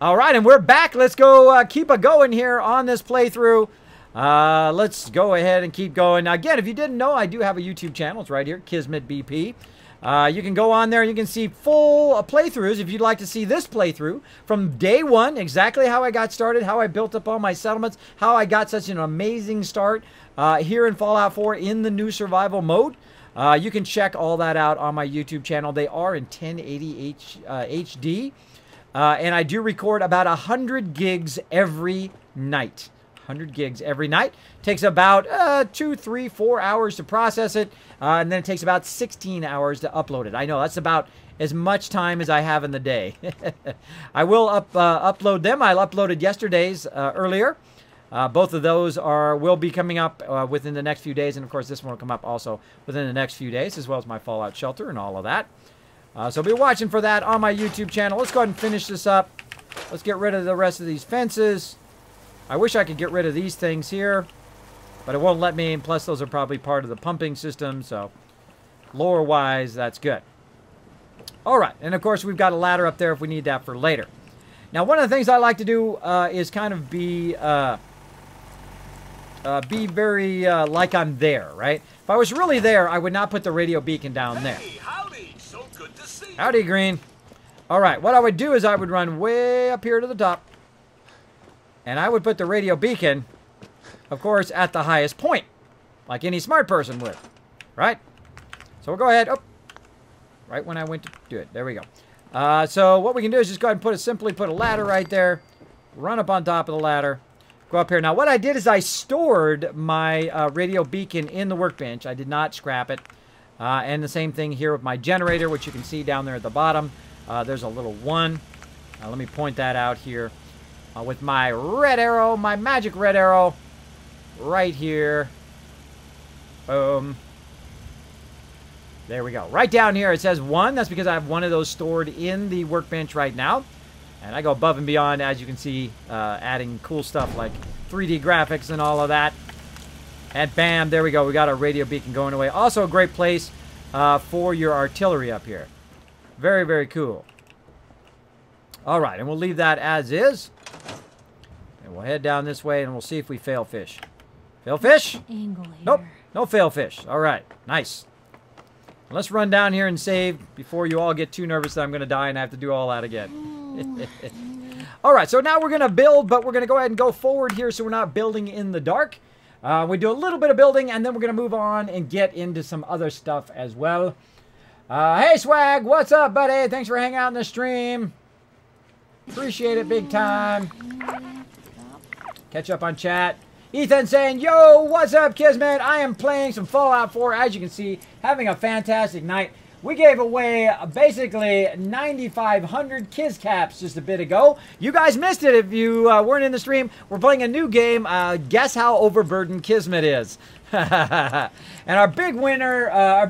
All right, and we're back. Let's go keep a going here on this playthrough. Let's go ahead and keep going. Now, again, if you didn't know, I do have a YouTube channel. It's right here, Kismet BP. You can go on there and you can see full playthroughs if you'd like to see this playthrough from day one, exactly how I got started, how I built up all my settlements, how I got such an amazing start here in Fallout 4 in the new survival mode. You can check all that out on my YouTube channel. They are in 1080 HD. And I do record about 100 gigs every night. 100 gigs every night. Takes about 2, 3, 4 hours to process it. And then it takes about 16 hours to upload it. I know, that's about as much time as I have in the day. I will upload them. I uploaded yesterday's earlier. Both of those will be coming up within the next few days. And, of course, this one will come up also within the next few days, as well as my Fallout shelter and all of that. So be watching for that on my YouTube channel. Let's go ahead and finish this up. Let's get rid of the rest of these fences. I wish I could get rid of these things here, but it won't let me. And plus, those are probably part of the pumping system. So lore-wise, that's good. All right. And, of course, we've got a ladder up there if we need that for later. Now, one of the things I like to do is kind of be very like I'm there, right? If I was really there, I would not put the radio beacon down there. Howdy, Green. All right, what I would do is I would run way up here to the top. And I would put the radio beacon, of course, at the highest point. Like any smart person would. Right? So we'll go ahead. Oh, right when I went to do it. There we go. So what we can do is just go ahead and simply put a ladder right there. Run up on top of the ladder. Go up here. Now, what I did is I stored my radio beacon in the workbench. I did not scrap it. And the same thing here with my generator, which you can see down there at the bottom. There's a little one. Let me point that out here. With my red arrow, my magic red arrow, right here. Boom. There we go. Right down here it says 1. That's because I have one of those stored in the workbench right now. And I go above and beyond, as you can see, adding cool stuff like 3D graphics and all of that. And bam, there we go. We got our radio beacon going away. Also a great place for your artillery up here. Very, very cool. All right, and we'll leave that as is. And we'll head down this way, and we'll see if we fail fish. Fail fish? Nope, no fail fish. All right, nice. Let's run down here and save before you all get too nervous that I'm going to die and I have to do all that again. All right, so now we're going to build, but we're going to go ahead and go forward here so we're not building in the dark. We do a little bit of building, and then we're going to move on and get into some other stuff as well. Hey, Swag, what's up, buddy? Thanks for hanging out in the stream. Appreciate it big time. Catch up on chat. Ethan saying, yo, what's up, Kismet? I am playing some Fallout 4, as you can see, having a fantastic night. We gave away basically 9,500 Kiz Caps just a bit ago. You guys missed it if you weren't in the stream. We're playing a new game. Guess how overburdened Kismet is. And our big winner, I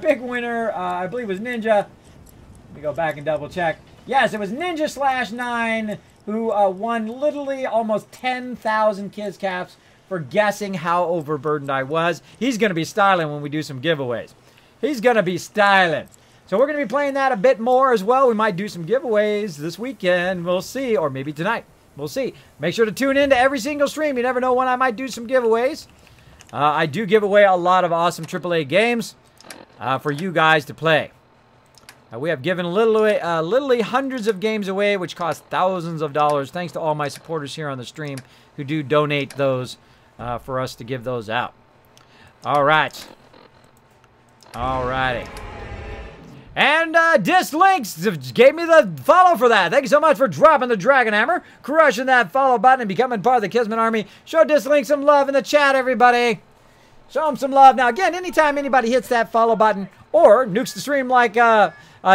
believe was Ninja. Let me go back and double check. Yes, it was Ninja/9 who won literally almost 10,000 Kiz Caps for guessing how overburdened I was. He's going to be styling when we do some giveaways. He's going to be styling. So we're going to be playing that a bit more as well. We might do some giveaways this weekend. We'll see. Or maybe tonight. We'll see. Make sure to tune in to every single stream. You never know when I might do some giveaways. I do give away a lot of awesome AAA games for you guys to play. We have given literally hundreds of games away, which cost thousands of dollars. Thanks to all my supporters here on the stream who do donate those for us to give those out. All right. All righty. And Dislinks gave me the follow for that. Thank you so much for dropping the Dragon Hammer, crushing that follow button, and becoming part of the Kismet Army. Show Dislinks some love in the chat, everybody. Show him some love. Now, again, anytime anybody hits that follow button or nukes the stream like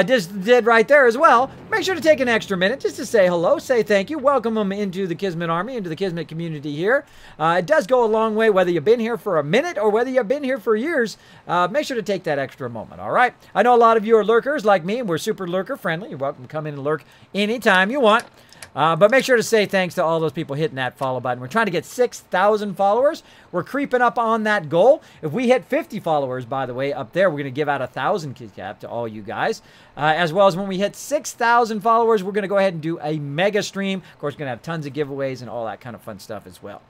Dis did right there as well, make sure to take an extra minute just to say hello, say thank you, welcome them into the Kismet Army, into the Kismet community here. It does go a long way, whether you've been here for a minute or whether you've been here for years. Make sure to take that extra moment, all right? I know a lot of you are lurkers like me, and we're super lurker friendly. You're welcome to come in and lurk anytime you want. But make sure to say thanks to all those people hitting that follow button. We're trying to get 6,000 followers. We're creeping up on that goal. If we hit 50 followers, by the way, up there, we're going to give out 1,000 KitKat to all you guys. As well as when we hit 6,000 followers, we're going to go ahead and do a mega stream. Of course, we're going to have tons of giveaways and all that kind of fun stuff as well.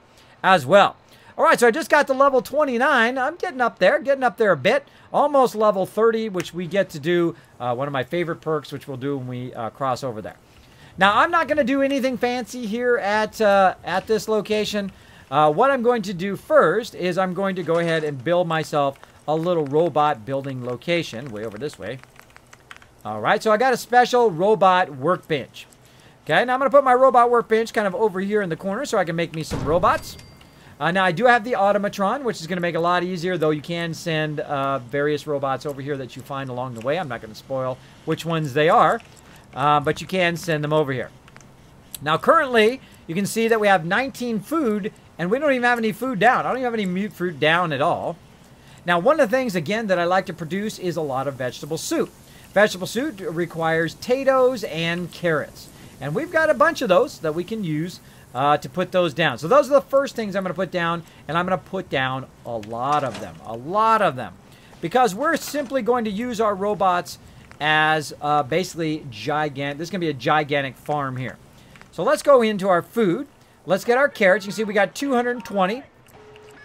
All right, so I just got to level 29. I'm getting up there a bit. Almost level 30, which we get to do one of my favorite perks, which we'll do when we cross over there. Now, I'm not going to do anything fancy here at this location. What I'm going to do first is I'm going to go ahead and build myself a little robot building location way over this way. All right, so I got a special robot workbench. Okay, now I'm going to put my robot workbench kind of over here in the corner so I can make me some robots. Now, I do have the automatron, which is going to make it a lot easier, though you can send various robots over here that you find along the way. I'm not going to spoil which ones they are, but you can send them over here. Now, currently, you can see that we have 19 food, and we don't even have any food down. I don't even have any mute fruit down at all. Now, one of the things, again, that I like to produce is a lot of vegetable soup. Vegetable soup requires potatoes and carrots, and we've got a bunch of those that we can use to put those down. So those are the first things I'm going to put down, and I'm going to put down a lot of them, because we're simply going to use our robots as basically gigantic. This is going to be a gigantic farm here. So let's go into our food. Let's get our carrots. You can see we got 220.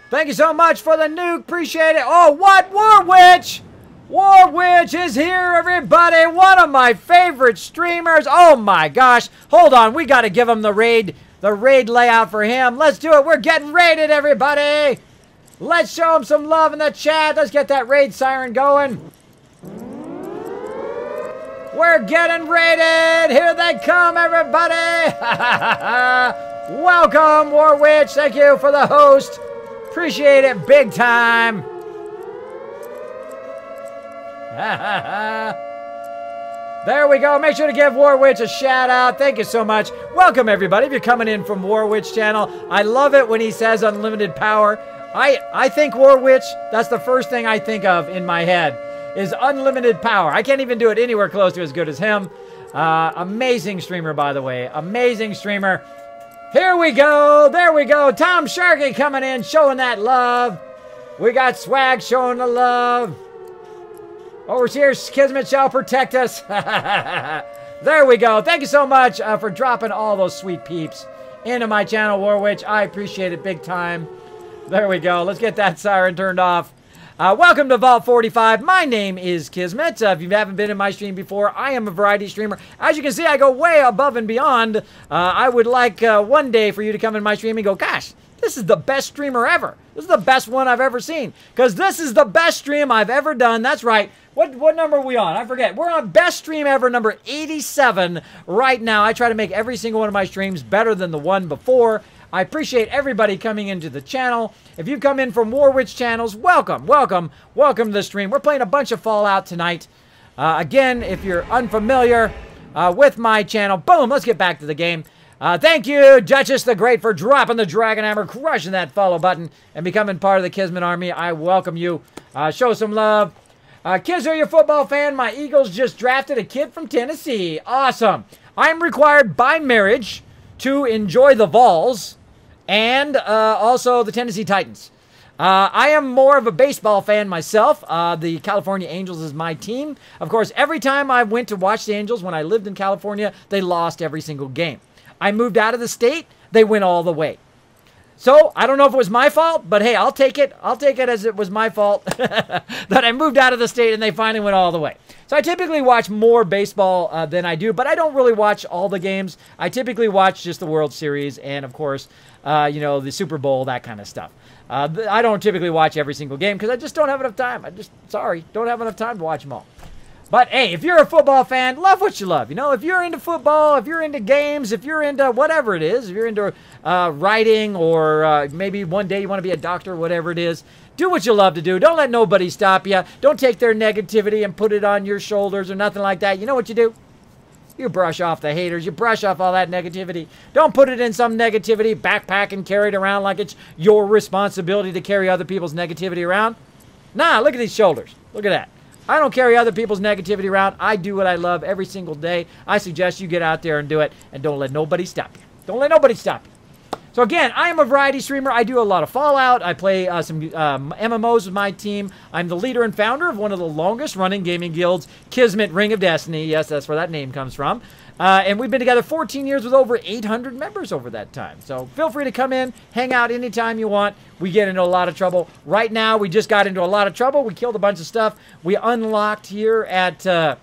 Thank you so much for the nuke. Appreciate it. Oh, what? Warwitch! Warwitch is here, everybody. One of my favorite streamers. Oh my gosh. Hold on. We got to give him the raid layout for him. Let's do it. We're getting raided, everybody. Let's show him some love in the chat. Let's get that raid siren going. We're getting raided. Here they come, everybody. Welcome, Warwitch. Thank you for the host. Appreciate it big time. There we go. Make sure to give Warwitch a shout out. Thank you so much. Welcome, everybody. If you're coming in from Warwitch channel, I love it when he says unlimited power. I think Warwitch, that's the first thing I think of in my head, is unlimited power. I can't even do it anywhere close to as good as him. Amazing streamer, by the way. Amazing streamer. Here we go. There we go. Tom Sharkey coming in, showing that love. We got Swag showing the love. Overseer Kismet shall protect us. There we go. Thank you so much for dropping all those sweet peeps into my channel, Warwitch. I appreciate it big time. There we go. Let's get that siren turned off. Welcome to Vault 45. My name is Kismet. If you haven't been in my stream before, I am a variety streamer. As you can see, I go way above and beyond. I would like one day for you to come in my stream and go, gosh, this is the best streamer ever. This is the best one I've ever seen. Because this is the best stream I've ever done. That's right. What number are we on? I forget. We're on best stream ever, number 87 right now. I try to make every single one of my streams better than the one before. I appreciate everybody coming into the channel. If you've come in from Warwitch channels, welcome, welcome, welcome to the stream. We're playing a bunch of Fallout tonight. Again, if you're unfamiliar with my channel, boom, let's get back to the game. Thank you, Duchess the Great, for dropping the Dragon Hammer, crushing that follow button, and becoming part of the Kismet Army. I welcome you. Show some love. Kids, are you a football fan? My Eagles just drafted a kid from Tennessee. Awesome. I'm required by marriage to enjoy the Vols and also the Tennessee Titans. I am more of a baseball fan myself. The California Angels is my team. Of course, every time I went to watch the Angels when I lived in California, they lost every single game. I moved out of the state, they went all the way. So, I don't know if it was my fault, but hey, I'll take it. I'll take it as it was my fault that I moved out of the state and they finally went all the way. So I typically watch more baseball than I do, but I don't really watch all the games. I typically watch just the World Series and, of course, you know, the Super Bowl, that kind of stuff. I don't typically watch every single game because I just don't have enough time. Don't have enough time to watch them all. But, hey, if you're a football fan, love what you love. You know, if you're into football, if you're into games, if you're into whatever it is, if you're into writing or maybe one day you want to be a doctor, whatever it is, do what you love to do. Don't let nobody stop you. Don't take their negativity and put it on your shoulders or nothing like that. You know what you do? You brush off the haters. You brush off all that negativity. Don't put it in some negativity backpack and carry it around like it's your responsibility to carry other people's negativity around. Nah, look at these shoulders. Look at that. I don't carry other people's negativity around. I do what I love every single day. I suggest you get out there and do it, and don't let nobody stop you. Don't let nobody stop you. So again, I am a variety streamer. I do a lot of Fallout. I play some MMOs with my team. I'm the leader and founder of one of the longest running gaming guilds, Kismet Ring of Destiny. Yes, that's where that name comes from. And we've been together 14 years with over 800 members over that time. So feel free to come in, hang out anytime you want. We get into a lot of trouble. Right now, we just got into a lot of trouble. We killed a bunch of stuff. We unlocked here at the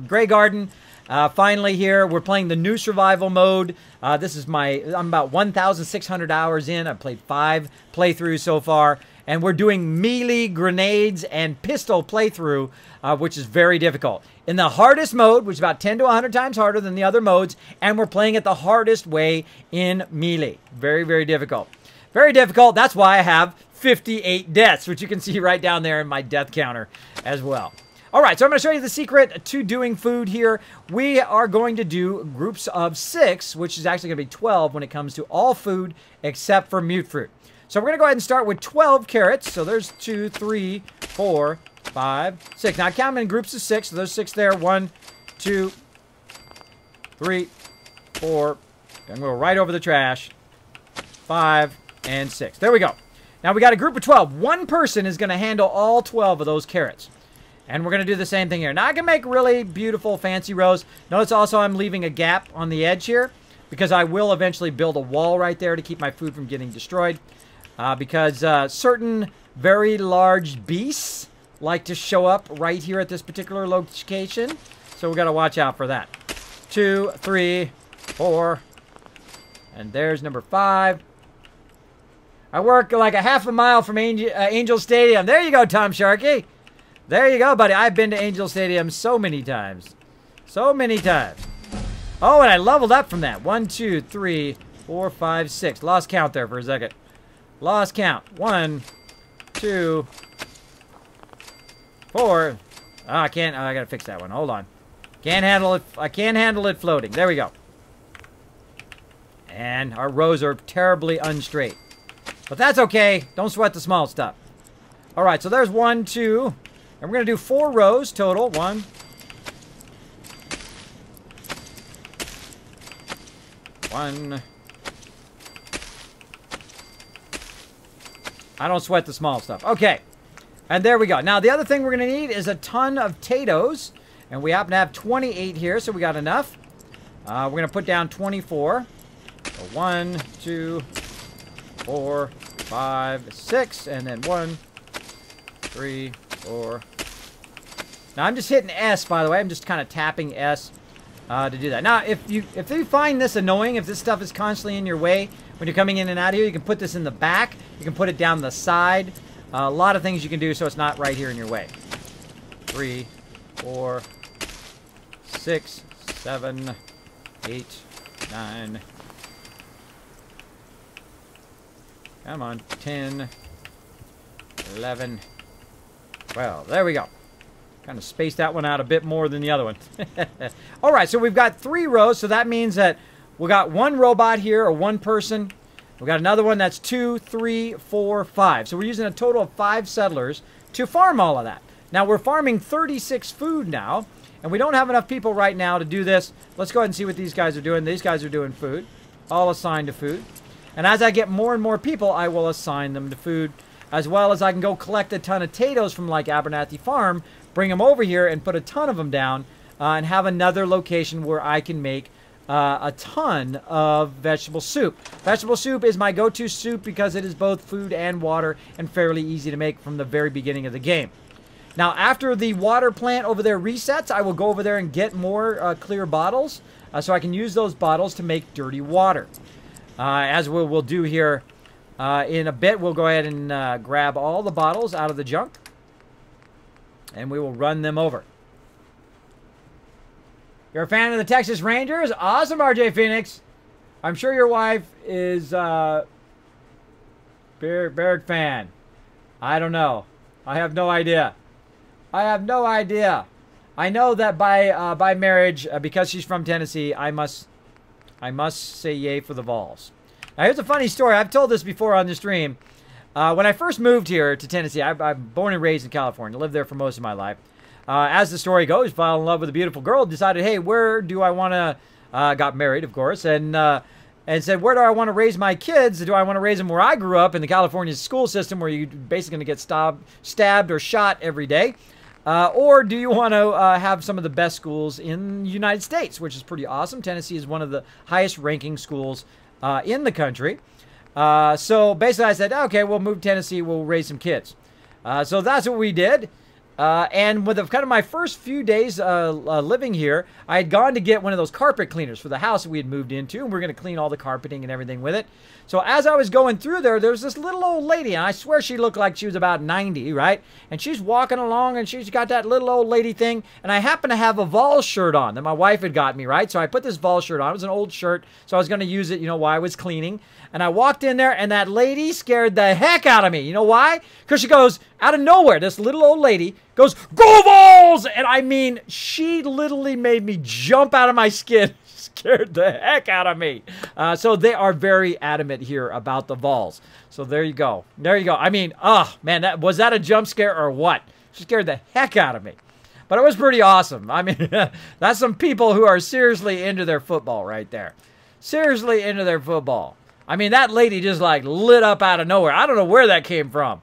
Grey Garden. Finally here, we're playing the new survival mode. This is I'm about 1,600 hours in. I've played 5 playthroughs so far. And we're doing melee, grenades, and pistol playthrough, which is very difficult. In the hardest mode, which is about 10 to 100 times harder than the other modes, and we're playing it the hardest way in melee. Very, very difficult. Very difficult. That's why I have 58 deaths, which you can see right down there in my death counter as well. All right, so I'm going to show you the secret to doing food here. We are going to do groups of 6, which is actually going to be 12 when it comes to all food except for mute fruit. So we're going to go ahead and start with 12 carrots. So there's 2, 3, 4, 5, 6. Now I count them in groups of 6. So there's 6 there. 1, 2, 3, 4. I'm going to go right over the trash. 5 and 6. There we go. Now we got a group of 12. One person is going to handle all 12 of those carrots. And we're going to do the same thing here. Now, I can make really beautiful, fancy rows. Notice also I'm leaving a gap on the edge here because I will eventually build a wall right there to keep my food from getting destroyed. Because certain very large beasts like to show up right here at this particular location. So we got to watch out for that. 2, 3, 4. And there's number 5. I work like a half a mile from Angel Stadium. There you go, Tom Sharkey. There you go, buddy. I've been to Angel Stadium so many times. So many times. Oh, and I leveled up from that. 1, 2, 3, 4, 5, 6. Lost count there for a second. Lost count. 1, 2, 4. Oh, I can't. Oh, I gotta fix that one. Hold on. Can't handle it. I can't handle it floating. There we go. And our rows are terribly unstraight. But that's okay. Don't sweat the small stuff. All right, so there's 1, 2. And we're going to do 4 rows total. 1. 1. I don't sweat the small stuff. Okay. And there we go. Now, the other thing we're going to need is a ton of potatoes. And we happen to have 28 here, so we got enough. We're going to put down 24. So 1, 2, 4, 5, 6. And then 1, 3, 4. Now I'm just hitting S, by the way. I'm just kind of tapping S to do that. Now, if you find this annoying, if this stuff is constantly in your way when you're coming in and out of here, you can put this in the back. You can put it down the side. A lot of things you can do so it's not right here in your way. 3, 4, 6, 7, 8, 9. Come on. 10, 11. Well, there we go. Kind of spaced that one out a bit more than the other one. All right, so we've got 3 rows, so that means that we got 1 robot here, or 1 person. We got another one that's 2, 3, 4, 5. So we're using a total of 5 settlers to farm all of that. Now we're farming 36 food now, and we don't have enough people right now to do this. Let's go ahead and see what these guys are doing. These guys are doing food, all assigned to food. And as I get more and more people, I will assign them to food, as well as I can go collect a ton of potatoes from like Abernathy Farm, bring them over here and put a ton of them down and have another location where I can make a ton of vegetable soup. Vegetable soup is my go-to soup because it is both food and water and fairly easy to make from the very beginning of the game. Now, after the water plant over there resets, I will go over there and get more clear bottles so I can use those bottles to make dirty water. As we'll do here in a bit, we'll go ahead and grab all the bottles out of the junk. And we will run them over. You're a fan of the Texas Rangers? Awesome, RJ Phoenix. I'm sure your wife is Berg fan. I don't know. I have no idea. I have no idea. I know that by marriage, because she's from Tennessee, I must say yay for the Vols. Now, here's a funny story. I've told this before on the stream. When I first moved here to Tennessee, I'm born and raised in California. Lived there for most of my life. As the story goes, fell in love with a beautiful girl. Decided, hey, where do I want to... got married, of course. And said, where do I want to raise my kids? Do I want to raise them where I grew up in the California school system where you're basically going to get stabbed or shot every day? Or do you want to have some of the best schools in the United States, which is pretty awesome. Tennessee is one of the highest ranking schools in the country. So basically I said, okay, we'll move to Tennessee. We'll raise some kids. So that's what we did. And with kind of my first few days living here, I had gone to get one of those carpet cleaners for the house that we had moved into, and we're going to clean all the carpeting and everything with it. So as I was going through there was this little old lady, and I swear she looked like she was about 90, right? And she's walking along, and she's got that little old lady thing, and I happen to have a Vol shirt on that my wife had got me, right? So I put this Vol shirt on. It was an old shirt, so I was going to use it, you know, while I was cleaning. And I walked in there, and that lady scared the heck out of me. You know why? Because she goes, out of nowhere, this little old lady goes, "Go Vols!" And I mean, she literally made me jump out of my skin. Scared the heck out of me. So they are very adamant here about the Vols. So there you go. There you go. I mean, oh, man, was that a jump scare or what? She scared the heck out of me. But it was pretty awesome. I mean, that's some people who are seriously into their football right there. Seriously into their football. I mean, that lady just like lit up out of nowhere. I don't know where that came from.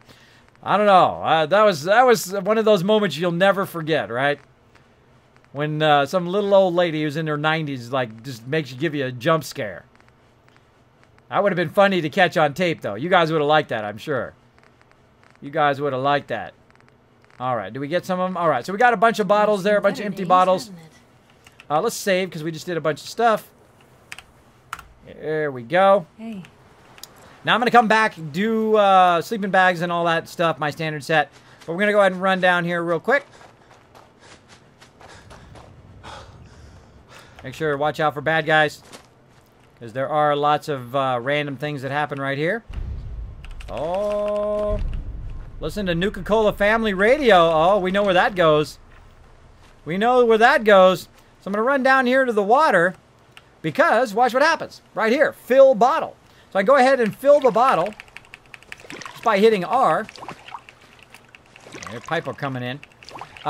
I don't know. That was one of those moments you'll never forget, right? When some little old lady who's in her 90s like just give you a jump scare. That would have been funny to catch on tape, though. You guys would have liked that, I'm sure. You guys would have liked that. All right, do we get some of them? All right, so we got a bunch of bottles there, a bunch of empty bottles. Let's save because we just did a bunch of stuff. There we go. Hey. Now I'm going to come back, do sleeping bags and all that stuff, my standard set. But we're going to go ahead and run down here real quick. Make sure to watch out for bad guys. Because there are lots of random things that happen right here. Oh. Listen to Nuka-Cola Family Radio. Oh, we know where that goes. We know where that goes. So I'm going to run down here to the water. Because, watch what happens. Right here, fill bottle. So I go ahead and fill the bottle just by hitting R. There, Piper coming in.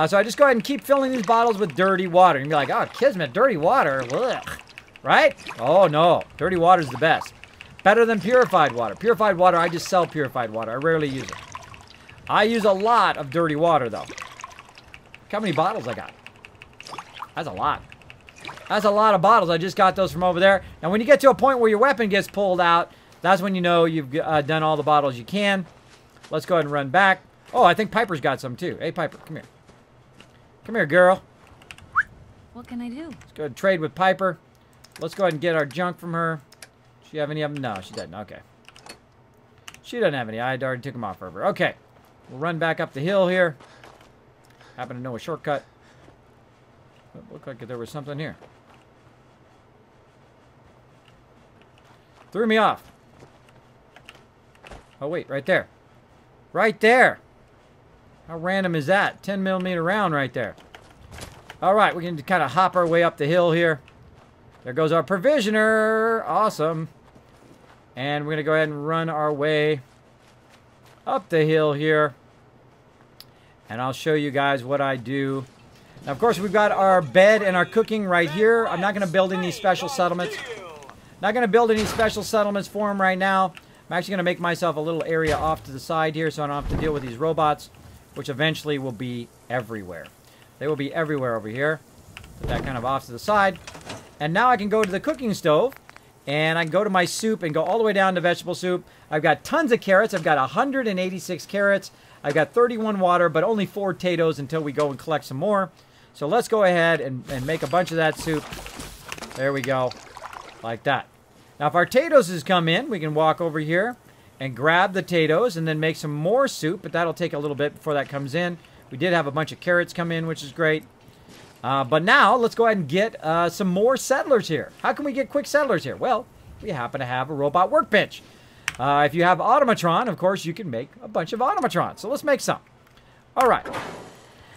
So I just go ahead and keep filling these bottles with dirty water. And you're like, oh, Kismet, dirty water. Ugh. Right? Oh, no. Dirty water is the best. Better than purified water. Purified water, I just sell purified water. I rarely use it. I use a lot of dirty water, though. Look how many bottles I got. That's a lot. That's a lot of bottles. I just got those from over there. Now, when you get to a point where your weapon gets pulled out, that's when you know you've done all the bottles you can. Let's go ahead and run back. Oh, I think Piper's got some, too. Hey, Piper, come here. Come here, girl. What can I do? Let's go ahead and trade with Piper. Let's go ahead and get our junk from her. Does she have any of them? No, she doesn't. Okay. She doesn't have any. I already took them off of her. Okay. We'll run back up the hill here. Happen to know a shortcut. It looked like there was something here. Threw me off. Oh, wait. Right there. Right there. How random is that? 10mm round right there. All right. We can kind of hop our way up the hill here. There goes our provisioner. Awesome. And we're going to go ahead and run our way up the hill here. And I'll show you guys what I do. Now, of course, we've got our bed and our cooking right here. I'm not going to build any special settlements. Not going to build any special settlements for them right now. I'm actually going to make myself a little area off to the side here so I don't have to deal with these robots, which eventually will be everywhere. They will be everywhere over here. Put that kind of off to the side. And now I can go to the cooking stove, and I can go to my soup and go all the way down to vegetable soup. I've got tons of carrots. I've got 186 carrots. I've got 31 water, but only 4 potatoes until we go and collect some more. So let's go ahead and make a bunch of that soup. There we go. Like that. Now, if our potatoes has come in, we can walk over here and grab the potatoes and then make some more soup, but that'll take a little bit before that comes in. We did have a bunch of carrots come in, which is great. But now, let's go ahead and get some more settlers here. How can we get quick settlers here? Well, we happen to have a robot workbench. If you have automatron, of course, you can make a bunch of automatrons. So let's make some. All right.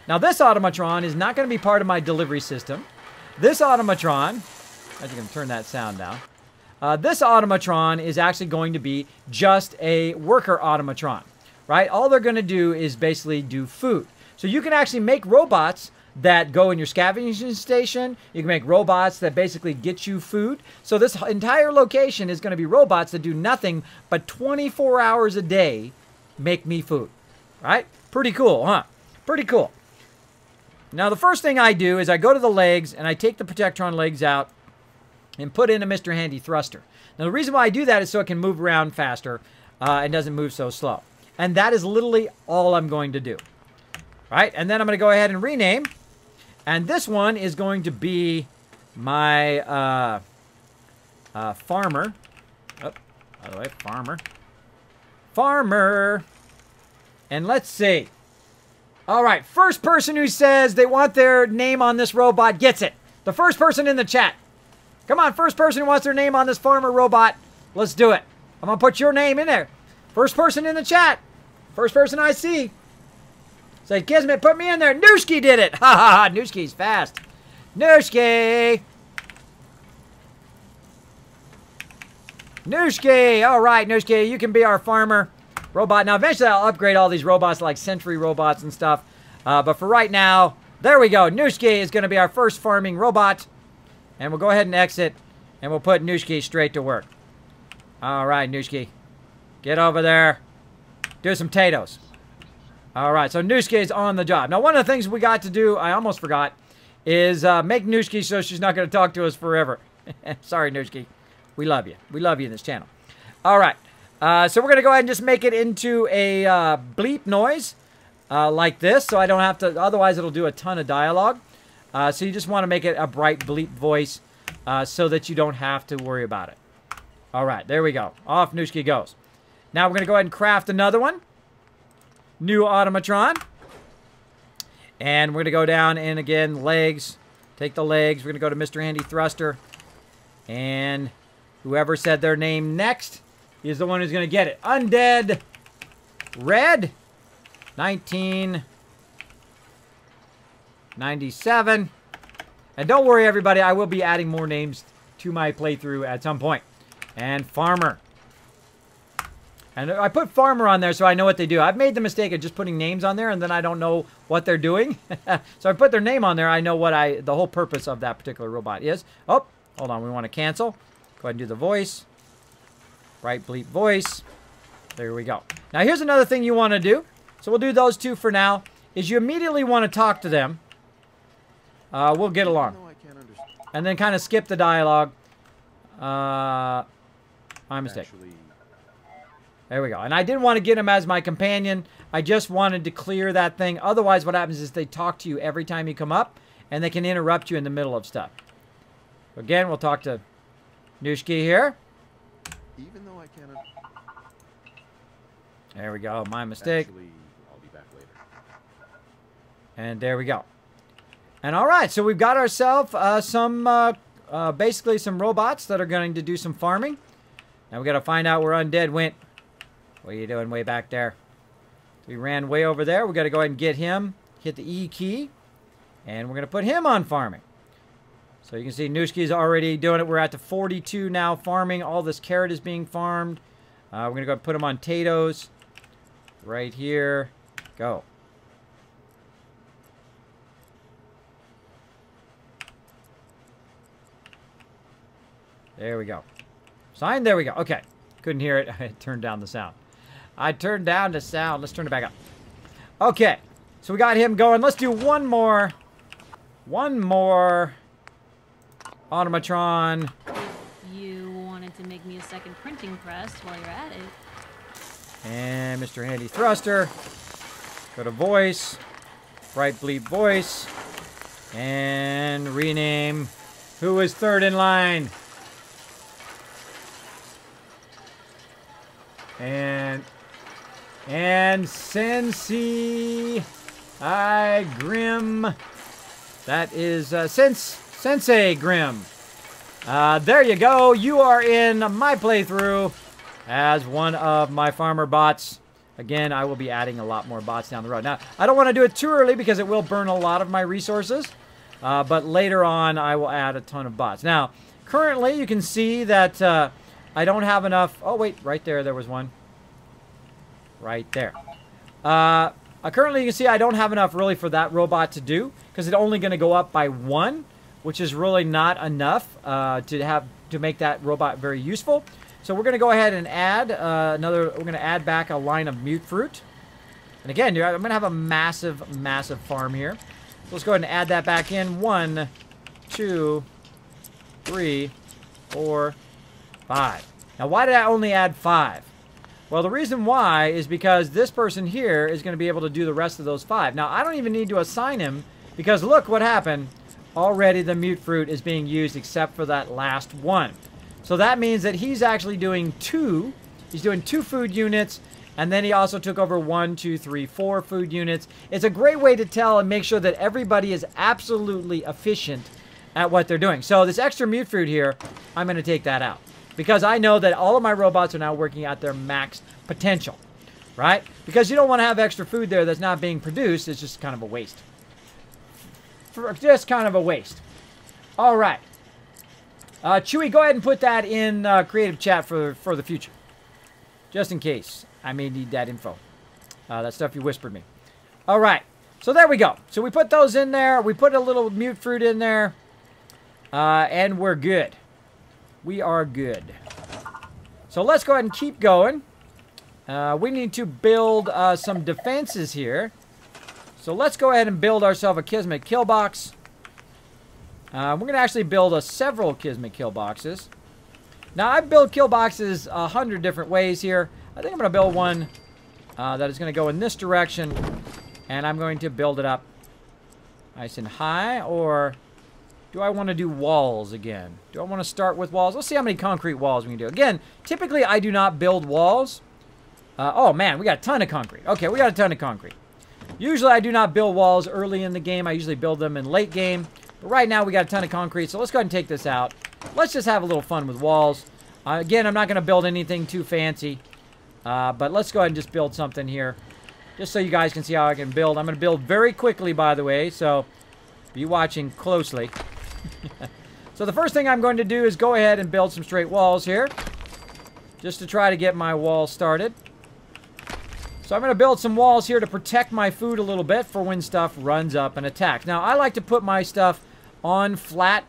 Now, this automatron is not going to be part of my delivery system. This automatron, as you can turn that sound down. This automatron is actually going to be just a worker automatron, right? All they're going to do is basically do food. So you can actually make robots that go in your scavenging station. You can make robots that basically get you food. So this entire location is going to be robots that do nothing but 24 hours a day make me food, right? Pretty cool, huh? Pretty cool. Now, the first thing I do is I go to the legs and I take the Protectron legs out and put in a Mr. Handy thruster. Now, the reason why I do that is so it can move around faster and doesn't move so slow. And that is literally all I'm going to do. Right? And then I'm going to go ahead and rename. And this one is going to be my farmer. Oh, by the way, farmer. Farmer. And let's see. All right, first person who says they want their name on this robot gets it. The first person in the chat. Come on, first person who wants their name on this farmer robot. Let's do it. I'm going to put your name in there. First person in the chat. First person I see. Say, Kismet, put me in there. Nooski did it. Ha ha ha. Nooski's fast. Nooski. Nooski. All right, Nooski, you can be our farmer robot. Now, eventually I'll upgrade all these robots like sentry robots and stuff. But for right now, there we go. Nooski is going to be our first farming robot. And we'll go ahead and exit. And we'll put Nooski straight to work. All right, Nooski. Get over there. Do some potatoes. All right, so Nooski is on the job. Now, one of the things we got to do, I almost forgot, is make Nooski so she's not going to talk to us forever. Sorry, Nooski. We love you. We love you in this channel. All right. So we're going to go ahead and just make it into a bleep noise like this, so I don't have to, otherwise it'll do a ton of dialogue. So you just want to make it a bright bleep voice so that you don't have to worry about it. All right, there we go. Off Nooski goes. Now we're going to go ahead and craft another one. New automatron. And we're going to go down and again, legs. Take the legs. We're going to go to Mr. Handy Thruster. And whoever said their name next is the one who's going to get it. Undead Red 1997. And don't worry, everybody. I will be adding more names to my playthrough at some point. And Farmer. And I put Farmer on there so I know what they do. I've made the mistake of just putting names on there and then I don't know what they're doing. So I put their name on there. I know what the whole purpose of that particular robot is. Oh, hold on. We want to cancel. Go ahead and do the voice. Bright bleep voice. There we go. Now here's another thing you want to do. So we'll do those two for now. Is you immediately want to talk to them. We'll get along. And then kind of skip the dialogue. My mistake. There we go. And I didn't want to get him as my companion. I just wanted to clear that thing. Otherwise, what happens is they talk to you every time you come up. And they can interrupt you in the middle of stuff. Again, we'll talk to Nooski here. Even though I cannot. There we go. My mistake. Actually, I'll be back later. And there we go. And all right, so we've got ourselves basically some robots that are going to do some farming. Now we got to find out where Undead went. What are you doing way back there? We ran way over there. We got to go ahead and get him. Hit the E key. And we're going to put him on farming. So you can see Nooski's already doing it. We're at the 42 now farming. All this carrot is being farmed. We're going to go put him on potatoes. Right here. Go. There we go. Sign. There we go. Okay. Couldn't hear it. I turned down the sound. I turned down the sound. Let's turn it back up. Okay. So we got him going. Let's do one more. One more. Automatron. You wanted to make me a second printing press while you're at it. And Mr. Handy Thruster. Go to voice. Bright bleep voice. And rename. Who is third in line? And Sensei Grim. That is Sensei Grim. There you go. You are in my playthrough as one of my farmer bots. Again, I will be adding a lot more bots down the road. Now, I don't want to do it too early because it will burn a lot of my resources. But later on, I will add a ton of bots. Now, currently, you can see that I don't have enough. Oh, wait, right there was one. Right there. Currently, you can see I don't have enough really for that robot to do, because it's only going to go up by 1, which is really not enough to make that robot very useful. So we're going to go ahead and add we're going to add back a line of mute fruit. And again, I'm going to have a massive, massive farm here. So let's go ahead and add that back in. 1, 2, 3, 4, 5. Now, why did I only add 5? Well, the reason why is because this person here is going to be able to do the rest of those 5. Now, I don't even need to assign him, because look what happened. Already the mute fruit is being used except for that last one. So that means that he's actually doing 2. He's doing 2 food units, and then he also took over 1, 2, 3, 4 food units. It's a great way to tell and make sure that everybody is absolutely efficient at what they're doing. So this extra mute fruit here, I'm going to take that out, because I know that all of my robots are now working at their max potential, right? Because you don't want to have extra food there that's not being produced. It's just kind of a waste. Just kind of a waste. All right. Chewy, go ahead and put that in creative chat for the future. Just in case I may need that info. That stuff you whispered me. All right. So there we go. So we put those in there. We put a little mute fruit in there. And we're good. We are good. So let's go ahead and keep going. We need to build some defenses here. So let's go ahead and build ourselves a Kismet kill box. We're going to actually build several Kismet kill boxes. Now, I've built kill boxes 100 different ways here. I think I'm going to build one that is going to go in this direction. And I'm going to build it up nice and high. Or do I want to do walls again? Do I want to start with walls? Let's see how many concrete walls we can do. Again, typically I do not build walls. Oh, man, we got a ton of concrete. Okay, we got a ton of concrete. Usually I do not build walls early in the game. I usually build them in late game. But right now we got a ton of concrete, so let's go ahead and take this out. Let's just have a little fun with walls. Again, I'm not going to build anything too fancy. But let's go ahead and just build something here. Just so you guys can see how I can build. I'm going to build very quickly, by the way, so be watching closely. So the first thing I'm going to do is go ahead and build some straight walls here. Just to try to get my wall started. So I'm going to build some walls here to protect my food a little bit for when stuff runs up and attacks. Now, I like to put my stuff on flat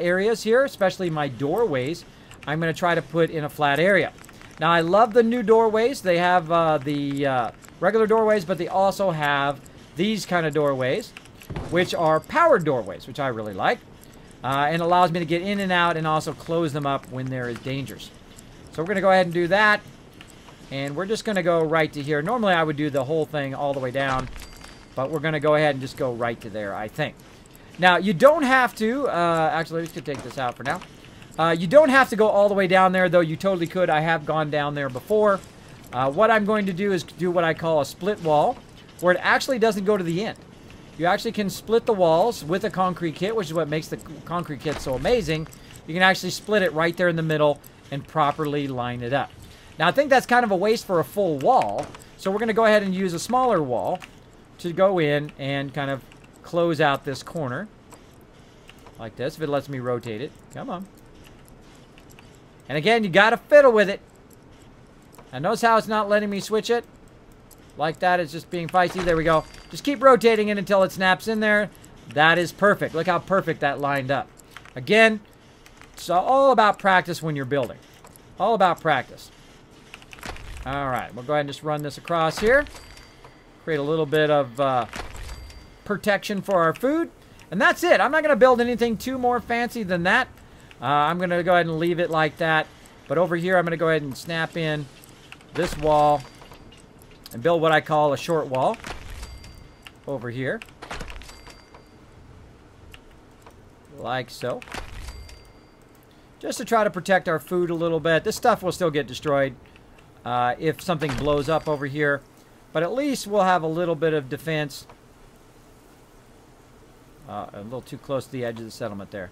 areas here, especially my doorways. I'm going to try to put in a flat area. Now, I love the new doorways. They have the regular doorways, but they also have these kind of doorways, which are powered doorways, which I really like. And allows me to get in and out and also close them up when there is dangers. So we're going to go ahead and do that. And we're just going to go right to here. Normally, I would do the whole thing all the way down. But we're going to go ahead and just go right to there, I think. Now, you don't have to... actually, let's take this out for now. You don't have to go all the way down there, though you totally could. I have gone down there before. What I'm going to do is do what I call a split wall, where it actually doesn't go to the end. You actually can split the walls with a concrete kit, which is what makes the concrete kit so amazing. You can actually split it right there in the middle and properly line it up. Now, I think that's kind of a waste for a full wall, so we're going to go ahead and use a smaller wall to go in and kind of close out this corner. Like this, if it lets me rotate it. Come on. And again, you got to fiddle with it. And notice how it's not letting me switch it? Like that, it's just being feisty. There we go. Just keep rotating it until it snaps in there. That is perfect. Look how perfect that lined up. Again, it's all about practice when you're building. All about practice. Alright, we'll go ahead and just run this across here. Create a little bit of protection for our food. And that's it. I'm not going to build anything too more fancy than that. I'm going to go ahead and leave it like that. But over here, I'm going to go ahead and snap in this wall and build what I call a short wall over here. Like so. Just to try to protect our food a little bit. This stuff will still get destroyed if something blows up over here. But at least we'll have a little bit of defense. A little too close to the edge of the settlement there.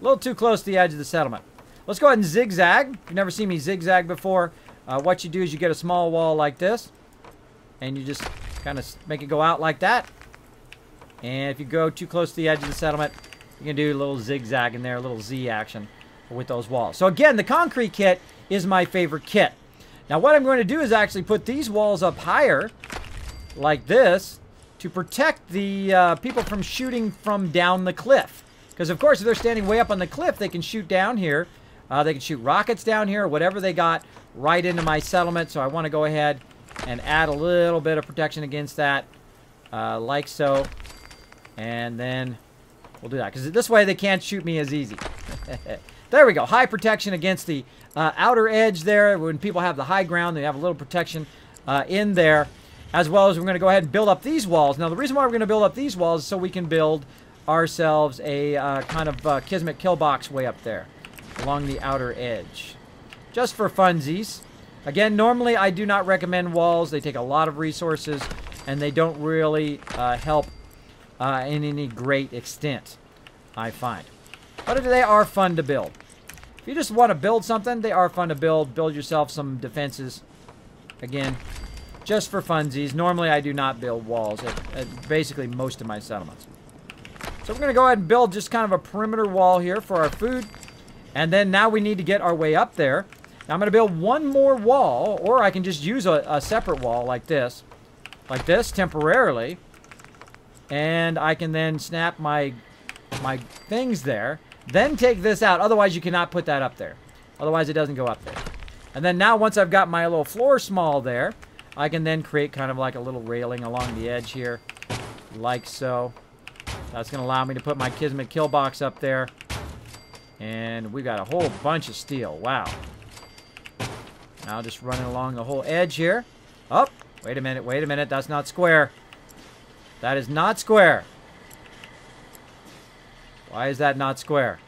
A little too close to the edge of the settlement. Let's go ahead and zigzag. You've never seen me zigzag before. What you do is you get a small wall like this. And you just kind of make it go out like that. And if you go too close to the edge of the settlement, you can do a little zigzag in there, a little Z action with those walls. So again, the concrete kit is my favorite kit. Now what I'm going to do is actually put these walls up higher, like this, to protect the people from shooting from down the cliff. Because of course, if they're standing way up on the cliff, they can shoot down here. They can shoot rockets down here, whatever they got, right into my settlement. So I want to go ahead and add a little bit of protection against that, like so. And then we'll do that, because this way they can't shoot me as easy. There we go. High protection against the outer edge there. When people have the high ground, they have a little protection in there. As well as we're going to go ahead and build up these walls. Now, the reason why we're going to build up these walls is so we can build ourselves a kind of Kismet kill box way up there along the outer edge. Just for funsies. Again, normally I do not recommend walls. They take a lot of resources and they don't really help in any great extent, I find. But they are fun to build. If you just want to build something, they are fun to build. Build yourself some defenses. Again, just for funsies. Normally, I do not build walls at basically most of my settlements. So we're going to go ahead and build just kind of a perimeter wall here for our food. And then now we need to get our way up there. Now I'm going to build one more wall, or I can just use a separate wall like this. Like this, temporarily. And I can then snap my things there. Then take this out. Otherwise, you cannot put that up there. Otherwise, it doesn't go up there. And then now, once I've got my little floor small there, I can then create kind of like a little railing along the edge here, like so. That's going to allow me to put my Kismet kill box up there. And we got a whole bunch of steel. Wow. Now just running along the whole edge here. Oh, wait a minute, wait a minute. That's not square. That is not square. Why is that not square?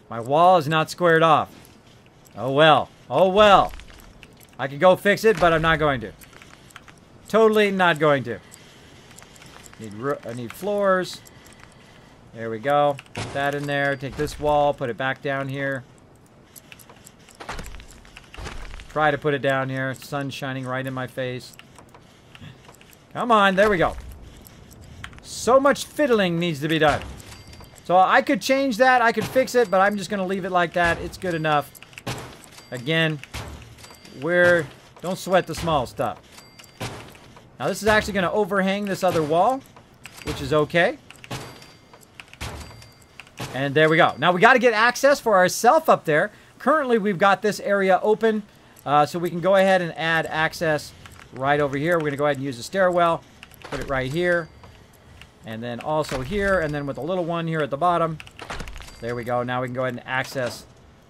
My wall is not squared off. Oh well. Oh well. I could go fix it, but I'm not going to. Totally not going to. I need floors. There we go. Put that in there. Take this wall. Put it back down here. Try to put it down here. Sun's shining right in my face. Come on. There we go. So much fiddling needs to be done. So I could change that. I could fix it, but I'm just going to leave it like that. It's good enough. Again, don't sweat the small stuff. Now this is actually going to overhang this other wall, which is okay. And there we go. Now we got to get access for ourselves up there. Currently we've got this area open, so we can go ahead and add access right over here. We're going to go ahead and use the stairwell. Put it right here. And then also here, and then with a little one here at the bottom. There we go. Now we can go ahead and access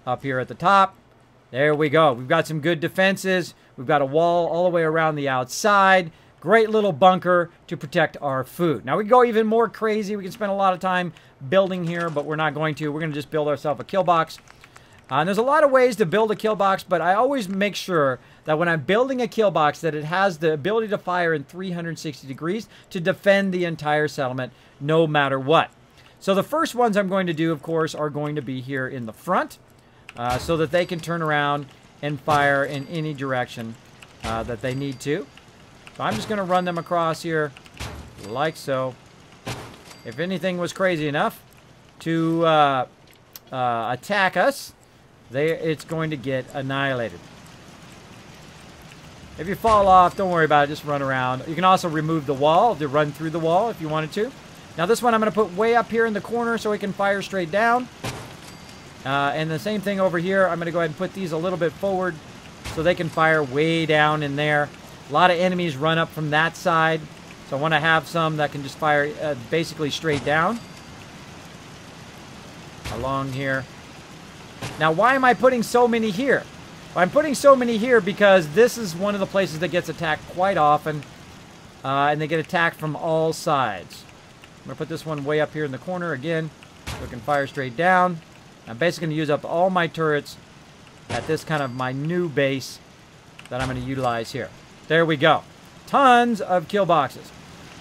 up here at the top. There we go. We've got some good defenses. We've got a wall all the way around the outside. Great little bunker to protect our food. Now we can go even more crazy. We can spend a lot of time building here, but we're not going to. We're going to just build ourselves a kill box. And there's a lot of ways to build a kill box, but I always make sure that when I'm building a kill box that it has the ability to fire in 360 degrees to defend the entire settlement no matter what. So the first ones I'm going to do, of course, are going to be here in the front so that they can turn around and fire in any direction that they need to. So I'm just going to run them across here like so. If anything was crazy enough to attack us, it's going to get annihilated. If you fall off, don't worry about it. Just run around. You can also remove the wall to run through the wall if you wanted to. Now this one I'm going to put way up here in the corner so it can fire straight down. And the same thing over here. I'm going to go ahead and put these a little bit forward so they can fire way down in there. A lot of enemies run up from that side. So I want to have some that can just fire basically straight down. Along here. Now, why am I putting so many here? Well, I'm putting so many here because this is one of the places that gets attacked quite often. And they get attacked from all sides. I'm going to put this one way up here in the corner again. So it can fire straight down. I'm basically going to use up all my turrets at this kind of my new base that I'm going to utilize here. There we go. Tons of kill boxes.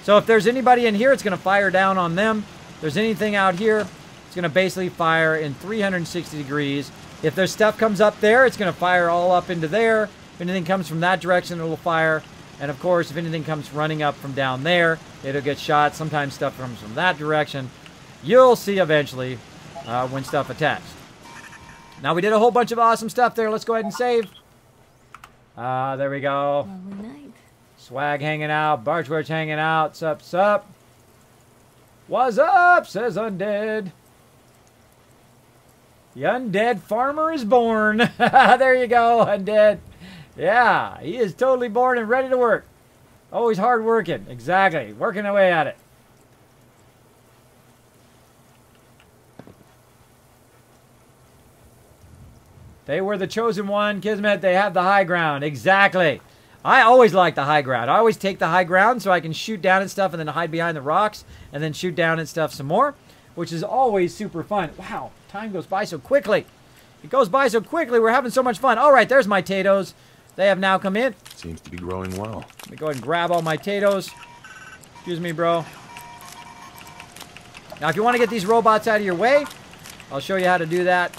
So if there's anybody in here, it's going to fire down on them. If there's anything out here, it's going to basically fire in 360 degrees. If there's stuff comes up there, it's going to fire all up into there. If anything comes from that direction, it will fire And of course, if anything comes running up from down there, it'll get shot. Sometimes stuff comes from that direction. You'll see eventually when stuff attacks. Now we did a whole bunch of awesome stuff there. Let's go ahead and save. There we go. Lovely night. Swag hanging out. Barchwitch hanging out. Sup, sup. What's up, says Undead. The Undead Farmer is born. There you go, Undead. Yeah, he is totally born and ready to work. Always hard working. Exactly. Working away at it. They were the chosen one, Kismet. They have the high ground. Exactly. I always like the high ground. I always take the high ground so I can shoot down at stuff and then hide behind the rocks and then shoot down at stuff some more, which is always super fun. Wow, time goes by so quickly. It goes by so quickly. We're having so much fun. All right, there's my potatoes. They have now come in. Seems to be growing well. Let me go ahead and grab all my potatoes. Excuse me, bro. Now, if you want to get these robots out of your way, I'll show you how to do that.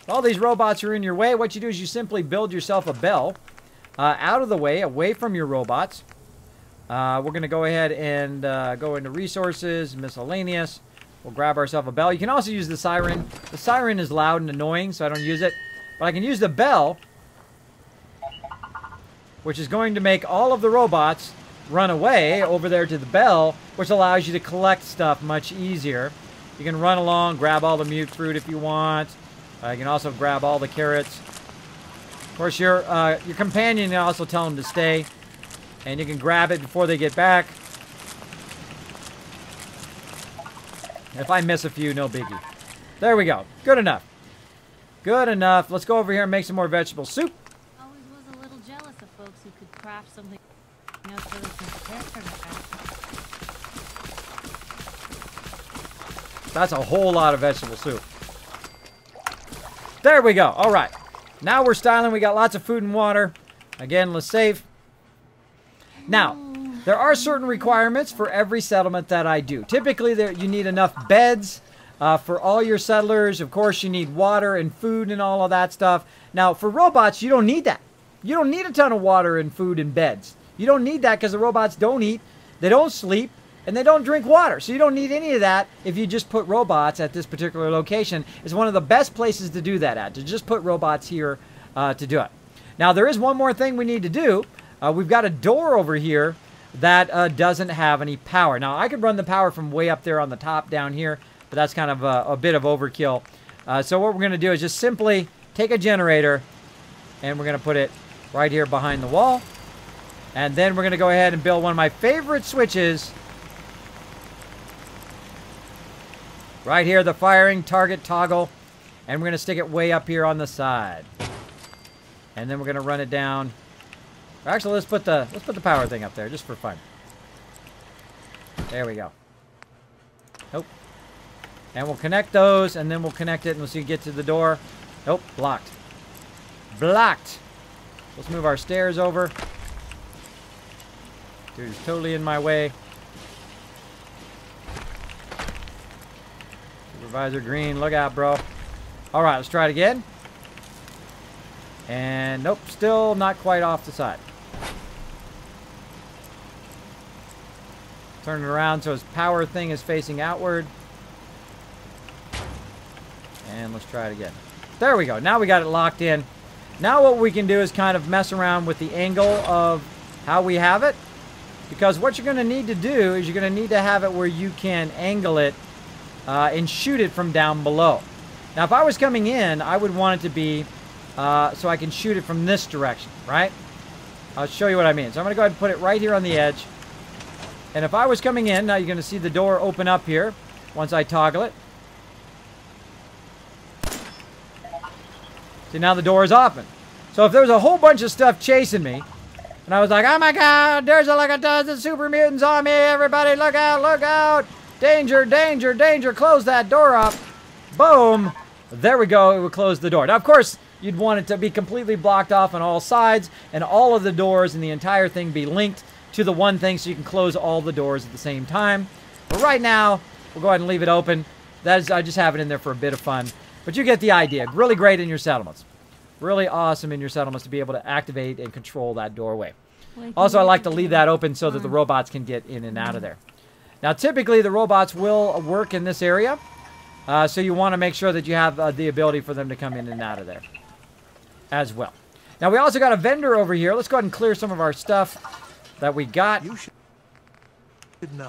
If all these robots are in your way, what you do is you simply build yourself a bell out of the way, away from your robots. We're going to go ahead and go into resources, miscellaneous. We'll grab ourselves a bell. You can also use the siren. The siren is loud and annoying, so I don't use it. But I can use the bell, which is going to make all of the robots run away over there to the bell, which allows you to collect stuff much easier. You can run along, grab all the mute fruit if you want. You can also grab all the carrots. Of course, your companion can also tell them to stay. And you can grab it before they get back. If I miss a few, no biggie. There we go. Good enough. Good enough. Let's go over here and make some more vegetable soup. Always was a little jealous of folks who could craft something else so they can prepare for that. That's a whole lot of vegetable soup. There we go. All right. Now we're styling. We got lots of food and water. Again, let's save. Now, there are certain requirements for every settlement that I do. Typically, you need enough beds for all your settlers. Of course, you need water and food and all of that stuff. Now, for robots, you don't need that. You don't need a ton of water and food and beds. You don't need that because the robots don't eat, they don't sleep, and they don't drink water. So you don't need any of that if you just put robots at this particular location. It's one of the best places to do that at, to just put robots here to do it. Now, there is one more thing we need to do. We've got a door over here that doesn't have any power. Now, I could run the power from way up there on the top down here, but that's kind of a bit of overkill. So what we're going to do is just simply take a generator, and we're going to put it right here behind the wall. And then we're going to go ahead and build one of my favorite switches. Right here, the firing target toggle. And we're going to stick it way up here on the side. And then we're going to run it down. Actually, let's put the power thing up there just for fun. There we go. Nope. And we'll connect those, and then we'll connect it, and we'll see you get to the door. Nope, blocked. Blocked. Let's move our stairs over. Dude's totally in my way. Supervisor Green, look out, bro. All right, let's try it again. And nope, still not quite off the side. Turn it around so his power thing is facing outward. And let's try it again. There we go. Now we got it locked in. Now what we can do is kind of mess around with the angle of how we have it. Because what you're going to need to do is you're going to need to have it where you can angle it and shoot it from down below. Now, if I was coming in, I would want it to be so I can shoot it from this direction, right? I'll show you what I mean. So I'm going to go ahead and put it right here on the edge. And if I was coming in, now you're going to see the door open up here once I toggle it. See, now the door is open. So if there was a whole bunch of stuff chasing me, and I was like, oh my god, there's like a dozen super mutants on me, everybody look out, look out, danger, danger, danger, close that door up, boom, there we go, it would close the door. Now, of course, you'd want it to be completely blocked off on all sides, and all of the doors and the entire thing be linked to the one thing so you can close all the doors at the same time. But right now, we'll go ahead and leave it open. That is, I just have it in there for a bit of fun. But you get the idea. Really great in your settlements. Really awesome in your settlements to be able to activate and control that doorway. Wakey, Also, I like to wakey, leave wakey. that open so that the robots can get in and out of there. Now, typically, the robots will work in this area. So you want to make sure that you have the ability for them to come in and out of there as well. Now, we also got a vendor over here. Let's go ahead and clear some of our stuff that we got. You should know.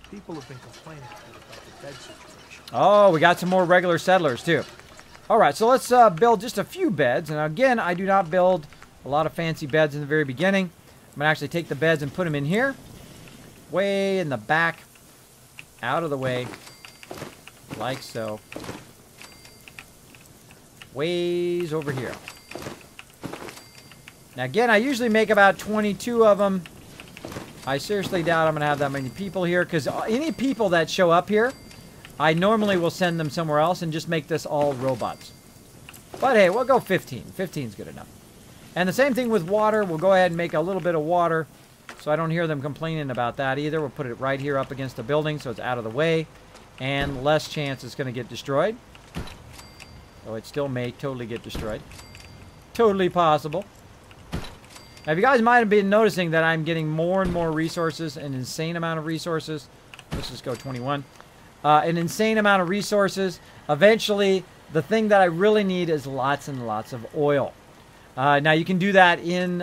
People have been complaining about the bed situation. Oh, we got some more regular settlers, too. All right, so let's build just a few beds. And again, I do not build a lot of fancy beds in the very beginning. I'm going to actually take the beds and put them in here. Way in the back. Out of the way. Like so. Ways over here. Now, again, I usually make about 22 of them. I seriously doubt I'm going to have that many people here, because any people that show up here, I normally will send them somewhere else and just make this all robots. But hey, we'll go 15. 15 is good enough. And the same thing with water. We'll go ahead and make a little bit of water, so I don't hear them complaining about that either. We'll put it right here up against the building so it's out of the way. And less chance it's going to get destroyed. Though it still may totally get destroyed. Totally possible. Now, if you guys might have been noticing that I'm getting more and more resources, an insane amount of resources. Let's just go 21. An insane amount of resources. Eventually, the thing that I really need is lots and lots of oil. Now, you can do that in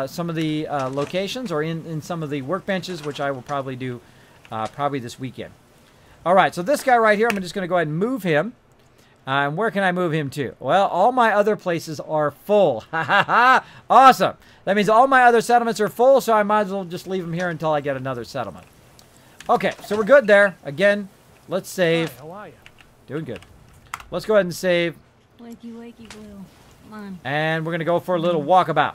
some of the locations or in some of the workbenches, which I will probably do probably this weekend. All right, so this guy right here, I'm just going to go ahead and move him. And where can I move him to? Well, all my other places are full. Ha ha ha! Awesome. That means all my other settlements are full, so I might as well just leave them here until I get another settlement. Okay, so we're good there. Again, let's save. Hi, how are you? Doing good. Let's go ahead and save. Wakey, wakey, Blue. Come on. And we're going to go for a little walkabout.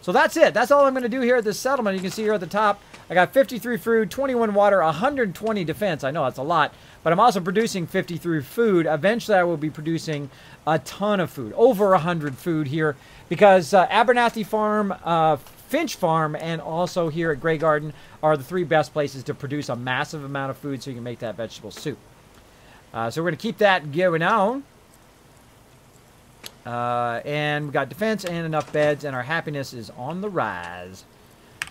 So that's it. That's all I'm going to do here at this settlement. You can see here at the top, I got 53 food, 21 water, 120 defense. I know that's a lot, but I'm also producing 53 food. Eventually, I will be producing a ton of food, over 100 food here, because Abernathy Farm, Finch Farm, and also here at Grey Garden are the three best places to produce a massive amount of food so you can make that vegetable soup. So we're going to keep that going on. And we got defense and enough beds, and our happiness is on the rise.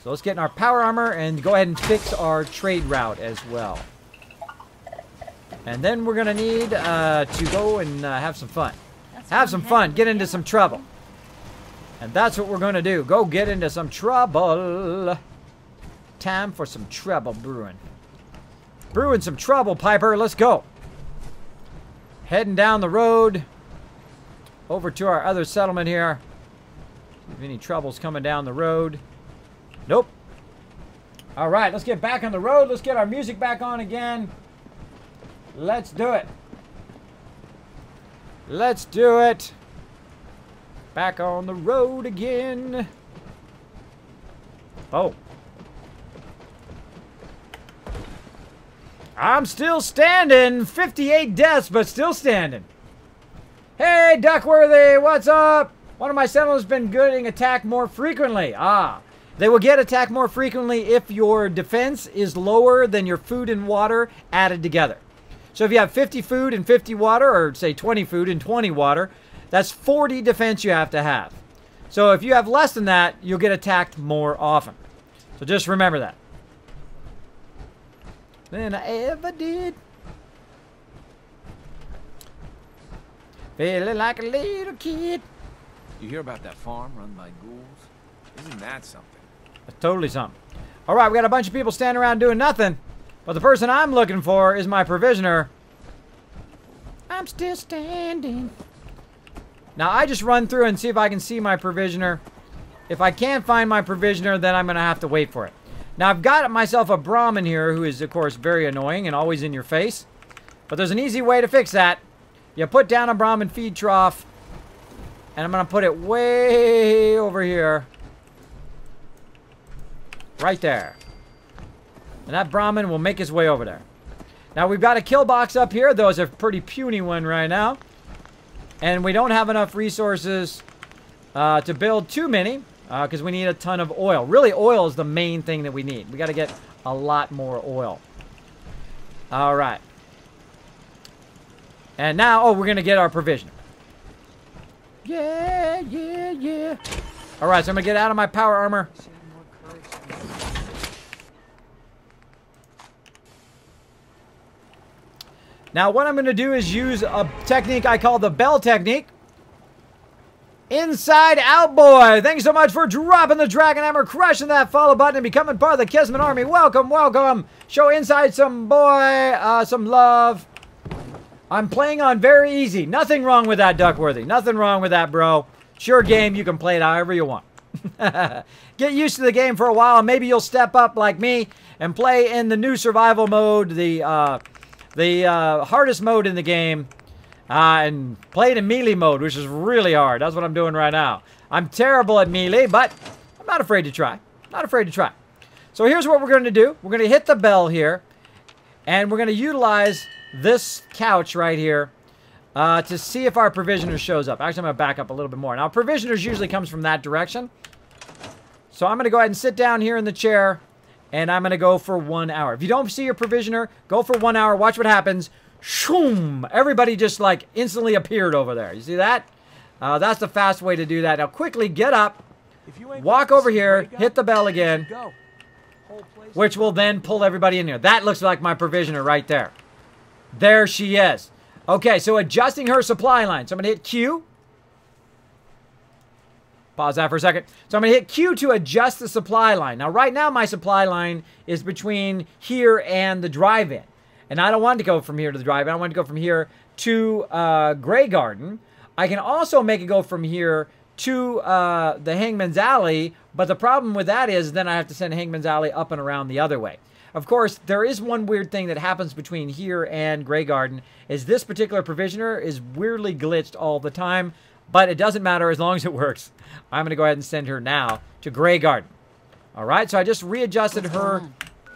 So let's get in our power armor and go ahead and fix our trade route as well. And then we're going to need to go and have some fun. Have some fun. Get into some trouble. And that's what we're going to do. Go get into some trouble. Time for some trouble brewing. Brewing some trouble, Piper. Let's go. Heading down the road over to our other settlement here. If any trouble's coming down the road. Nope. All right, let's get back on the road. Let's get our music back on again. Let's do it. Let's do it. Back on the road again. Oh. I'm still standing. 58 deaths, but still standing. Hey, Duckworthy, what's up? One of my settlers has been getting attacked more frequently. They will get attacked more frequently if your defense is lower than your food and water added together. So if you have 50 food and 50 water, or say 20 food and 20 water, that's 40 defense you have to have. So if you have less than that, you'll get attacked more often. So just remember that. Than I ever did. Feeling like a little kid. You hear about that farm run by ghouls? Isn't that something? That's totally something. All right, we got a bunch of people standing around doing nothing. But the person I'm looking for is my provisioner. I'm still standing. Now, I just run through and see if I can see my provisioner. If I can't find my provisioner, then I'm going to have to wait for it. Now, I've got myself a Brahmin here who is, of course, very annoying and always in your face. But there's an easy way to fix that. You put down a Brahmin feed trough. And I'm going to put it way over here. Right there. And that Brahmin will make his way over there. Now, we've got a kill box up here. Though it's a pretty puny one right now. And we don't have enough resources to build too many. Because we need a ton of oil. Really, oil is the main thing that we need. We got to get a lot more oil. All right. And now, oh, we're going to get our provisioner. Yeah, yeah, yeah. All right, so I'm going to get out of my power armor. Now, what I'm going to do is use a technique I call the bell technique. Inside out, boy. Thanks so much for dropping the Dragon Hammer, crushing that follow button, and becoming part of the Kismet Army. Welcome, welcome. Show Inside some boy, some love. I'm playing on very easy. Nothing wrong with that, Duckworthy. Nothing wrong with that, bro. It's your game. You can play it however you want. Get used to the game for a while, and maybe you'll step up like me and play in the new survival mode, the hardest mode in the game. And play it in melee mode, which is really hard. That's what I'm doing right now. I'm terrible at melee, but I'm not afraid to try. Not afraid to try. So here's what we're going to do. We're going to hit the bell here, and we're going to utilize this couch right here to see if our provisioner shows up. Actually, I'm going to back up a little bit more. Now, provisioners usually comes from that direction. So I'm going to go ahead and sit down here in the chair, and I'm going to go for 1 hour. If you don't see your provisioner, go for 1 hour. Watch what happens. Shoom! Everybody just like instantly appeared over there. You see that? That's the fast way to do that. Now quickly get up, walk over here, hit the bell again, which will then pull everybody in here. That looks like my provisioner right there. There she is. Okay, so adjusting her supply line. So I'm going to hit Q. Pause that for a second. So I'm going to hit Q to adjust the supply line. Now right now my supply line is between here and the drive-in. And I don't want to go from here to the drive-in. I want to go from here to Grey Garden. I can also make it go from here to the Hangman's Alley. But the problem with that is then I have to send Hangman's Alley up and around the other way. Of course, there is one weird thing that happens between here and Grey Garden. Is this particular provisioner is weirdly glitched all the time. But it doesn't matter as long as it works. I'm going to go ahead and send her now to Grey Garden. All right, so I just readjusted her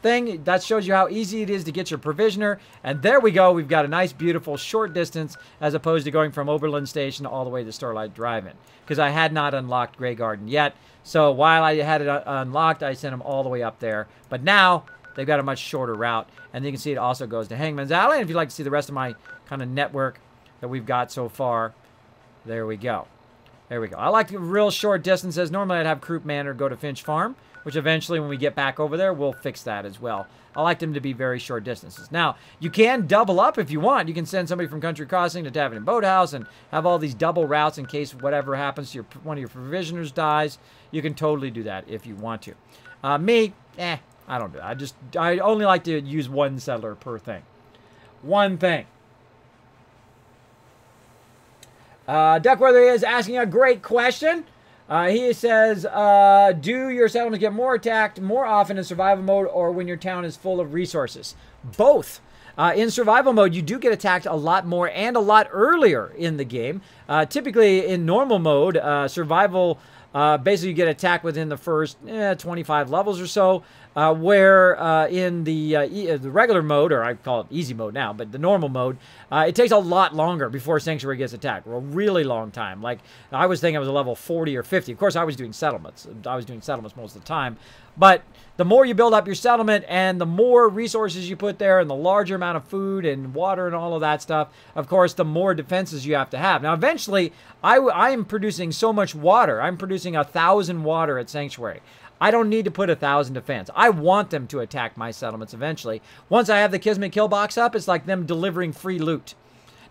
thing. That shows you how easy it is to get your provisioner. And there we go. We've got a nice, beautiful, short distance as opposed to going from Oberlin Station all the way to Starlight Drive-In. Because I had not unlocked Grey Garden yet. So while I had it unlocked, I sent them all the way up there. But now they've got a much shorter route. And you can see it also goes to Hangman's Alley. And if you'd like to see the rest of my kind of network that we've got so far, there we go. There we go. I like real short distances. Normally I'd have Croup Manor go to Finch Farm, which eventually when we get back over there, we'll fix that as well. I like them to be very short distances. Now, you can double up if you want. You can send somebody from Country Crossing to Tavern and Boathouse and have all these double routes in case whatever happens to one of your provisioners dies. You can totally do that if you want to. Me, I don't do it. I only like to use one settler per thing. One thing. Duckweather is asking a great question. He says, do your settlements get more attacked more often in survival mode or when your town is full of resources? Both. In survival mode, you do get attacked a lot more and a lot earlier in the game. Typically, in normal mode, survival, basically you get attacked within the first 25 levels or so. Where in the regular mode, or I call it easy mode now, but the normal mode, it takes a lot longer before Sanctuary gets attacked. A really long time. Like, I was thinking I was a level 40 or 50. Of course, I was doing settlements. I was doing settlements most of the time. But the more you build up your settlement and the more resources you put there and the larger amount of food and water and all of that stuff, of course, the more defenses you have to have. Now, eventually, I am producing so much water. I'm producing 1,000 water at Sanctuary. I don't need to put 1,000 defense. I want them to attack my settlements eventually. Once I have the Kismet kill box up, it's like them delivering free loot.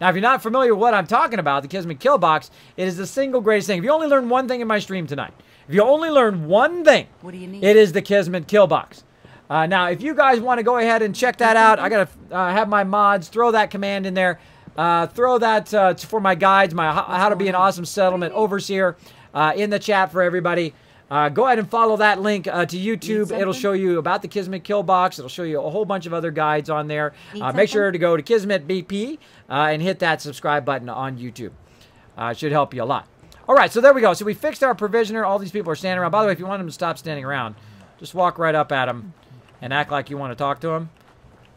Now, if you're not familiar with what I'm talking about, the Kismet kill box, it is the single greatest thing. If you only learn one thing in my stream tonight, if you only learn one thing, what do you need? It is the Kismet kill box. Now, if you guys want to go ahead and check that out, I got to have my mods throw that command in there. Throw that for my guides, my how to be an awesome settlement overseer in the chat for everybody. Go ahead and follow that link to YouTube. It'll show you about the Kismet kill box. It'll show you a whole bunch of other guides on there. Make sure to go to Kismet BP and hit that subscribe button on YouTube. It should help you a lot. All right, so there we go. So we fixed our provisioner. All these people are standing around. By the way, if you want them to stop standing around, just walk right up at them and act like you want to talk to them.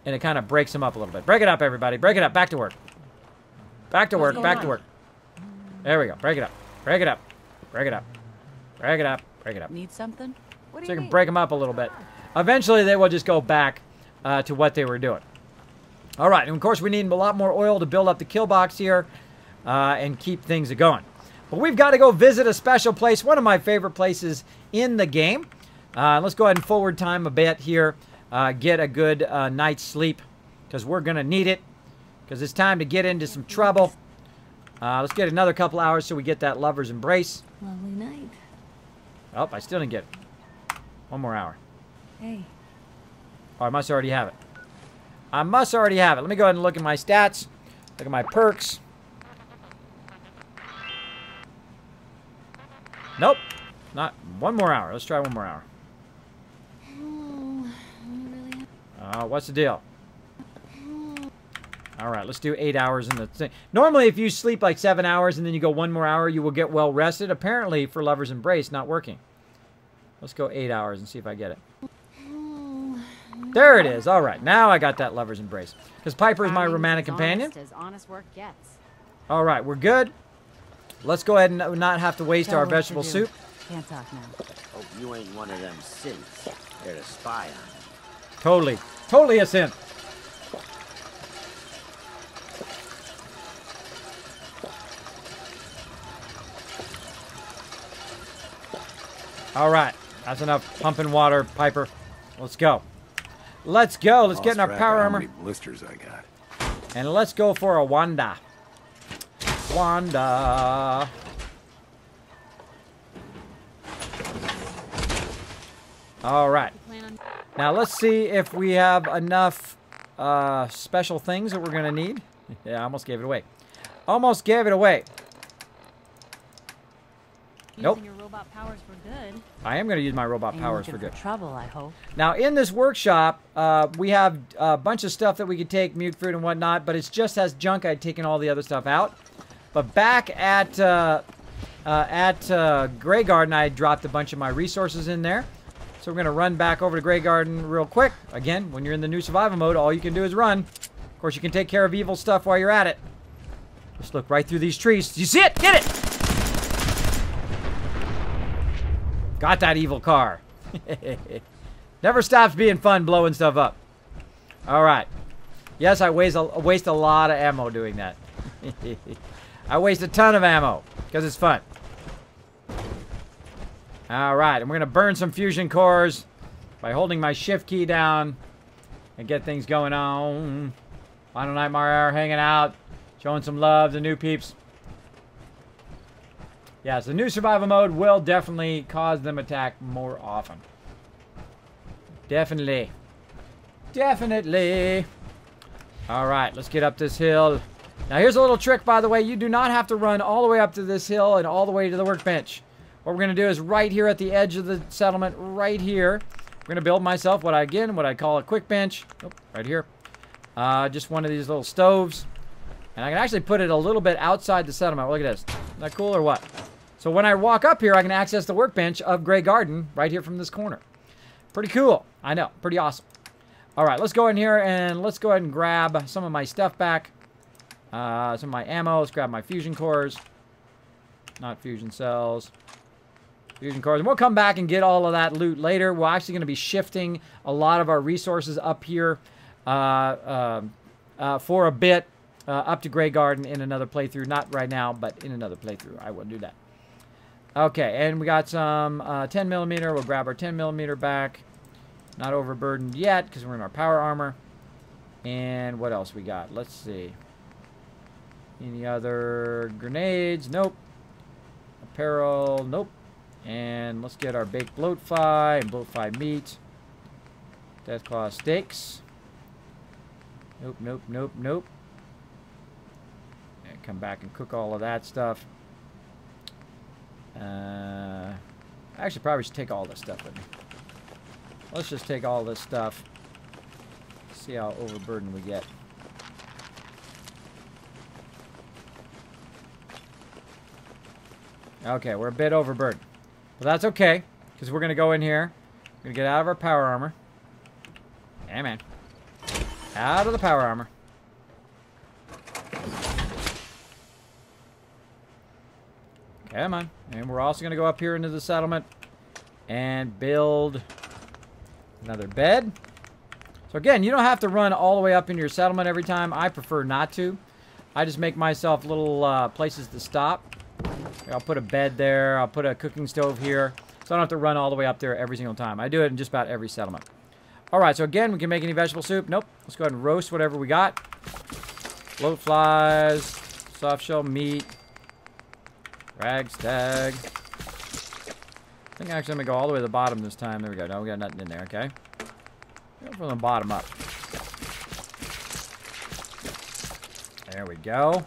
And it kind of breaks them up a little bit. Break it up, everybody. Break it up. Back to work. Back to work. Back to work. There we go. Break it up. Break it up. Break it up. Break it up. Break it up. Need something? What do so you you can need? break them up a little bit. Eventually, they will just go back to what they were doing. All right, and of course, we need a lot more oil to build up the kill box here and keep things going. But we've got to go visit a special place, one of my favorite places in the game. Let's go ahead and forward time a bit here. Get a good night's sleep, because we're going to need it, because it's time to get into some trouble. Let's get another couple hours so we get that lover's embrace. Lovely night. Oh, I still didn't get it. One more hour. Hey. Oh, I must already have it. I must already have it. Let me go ahead and look at my stats. Look at my perks. Nope. Not one more hour. Let's try one more hour. What's the deal? All right, let's do 8 hours in the thing. Normally, if you sleep like 7 hours and then you go one more hour, you will get well rested. Apparently, for Lover's Embrace, not working. Let's go 8 hours and see if I get it. There it is. All right, now I got that Lover's Embrace. Because Piper is my romantic companion. As honest work gets. All right, we're good. Let's go ahead and not have to waste our vegetable soup. Can't talk now. Hope you ain't one of them synths. They're to spy on. Totally. Totally a synth. All right. That's enough pumping water, Piper. Let's go. Let's go. Let's get in our power armor. How many blisters I got. And let's go for a Wanda. Wanda. All right. Now let's see if we have enough special things that we're going to need. Yeah, I almost gave it away. Almost gave it away. Nope. Using your robot powers for good. I am going to use my robot powers for good. Trouble, I hope. Now, in this workshop, we have a bunch of stuff that we could take, mute fruit and whatnot, but it just has junk. I'd taken all the other stuff out. But back at Grey Garden, I dropped a bunch of my resources in there. So we're going to run back over to Grey Garden real quick. Again, when you're in the new survival mode, all you can do is run. Of course, you can take care of evil stuff while you're at it. Just look right through these trees. Do you see it? Get it! Got that evil car. Never stops being fun blowing stuff up. All right. Yes, I waste a lot of ammo doing that. I waste a ton of ammo because it's fun. All right, and we're going to burn some fusion cores by holding my shift key down and get things going on. Final Nightmare hanging out, showing some love to new peeps. Yes, the new survival mode will definitely cause them attack more often. Definitely. Definitely. All right, let's get up this hill. Now, here's a little trick, by the way. You do not have to run all the way up to this hill and all the way to the workbench. What we're going to do is right here at the edge of the settlement, right here, we're going to build myself what I call a quick bench. Oh, right here. Just one of these little stoves. And I can actually put it a little bit outside the settlement. Look at this. Isn't that cool or what? So when I walk up here, I can access the workbench of Grey Garden right here from this corner. Pretty cool. I know. Pretty awesome. All right, let's go in here and let's go ahead and grab some of my stuff back. Some of my ammo. Let's grab my fusion cores. Not fusion cells. Fusion cores. And we'll come back and get all of that loot later. We're actually going to be shifting a lot of our resources up here for a bit up to Grey Garden in another playthrough. Not right now, but in another playthrough. I will do that. Okay, and we got some 10mm. We'll grab our 10mm back. Not overburdened yet because we're in our power armor. And what else we got? Let's see. Any other grenades? Nope. Apparel? Nope. And let's get our baked bloat-fi and bloat-fi meat. Deathclaw steaks. Nope, nope, nope, nope. And come back and cook all of that stuff. I actually probably should take all this stuff with me. Let's just take all this stuff. See how overburdened we get. Okay, we're a bit overburdened. But that's okay, because we're going to go in here. We're going to get out of our power armor. Yeah, man. Out of the power armor. Come on. And we're also going to go up here into the settlement and build another bed. So again, you don't have to run all the way up into your settlement every time. I prefer not to. I just make myself little places to stop. I'll put a bed there. I'll put a cooking stove here. So I don't have to run all the way up there every single time. I do it in just about every settlement. All right, so again, we can make any vegetable soup. Nope. Let's go ahead and roast whatever we got. Bloat flies, soft shell meat, rag stag. I think actually I'm going to go all the way to the bottom this time. There we go. No, we got nothing in there, okay? Go from the bottom up. There we go.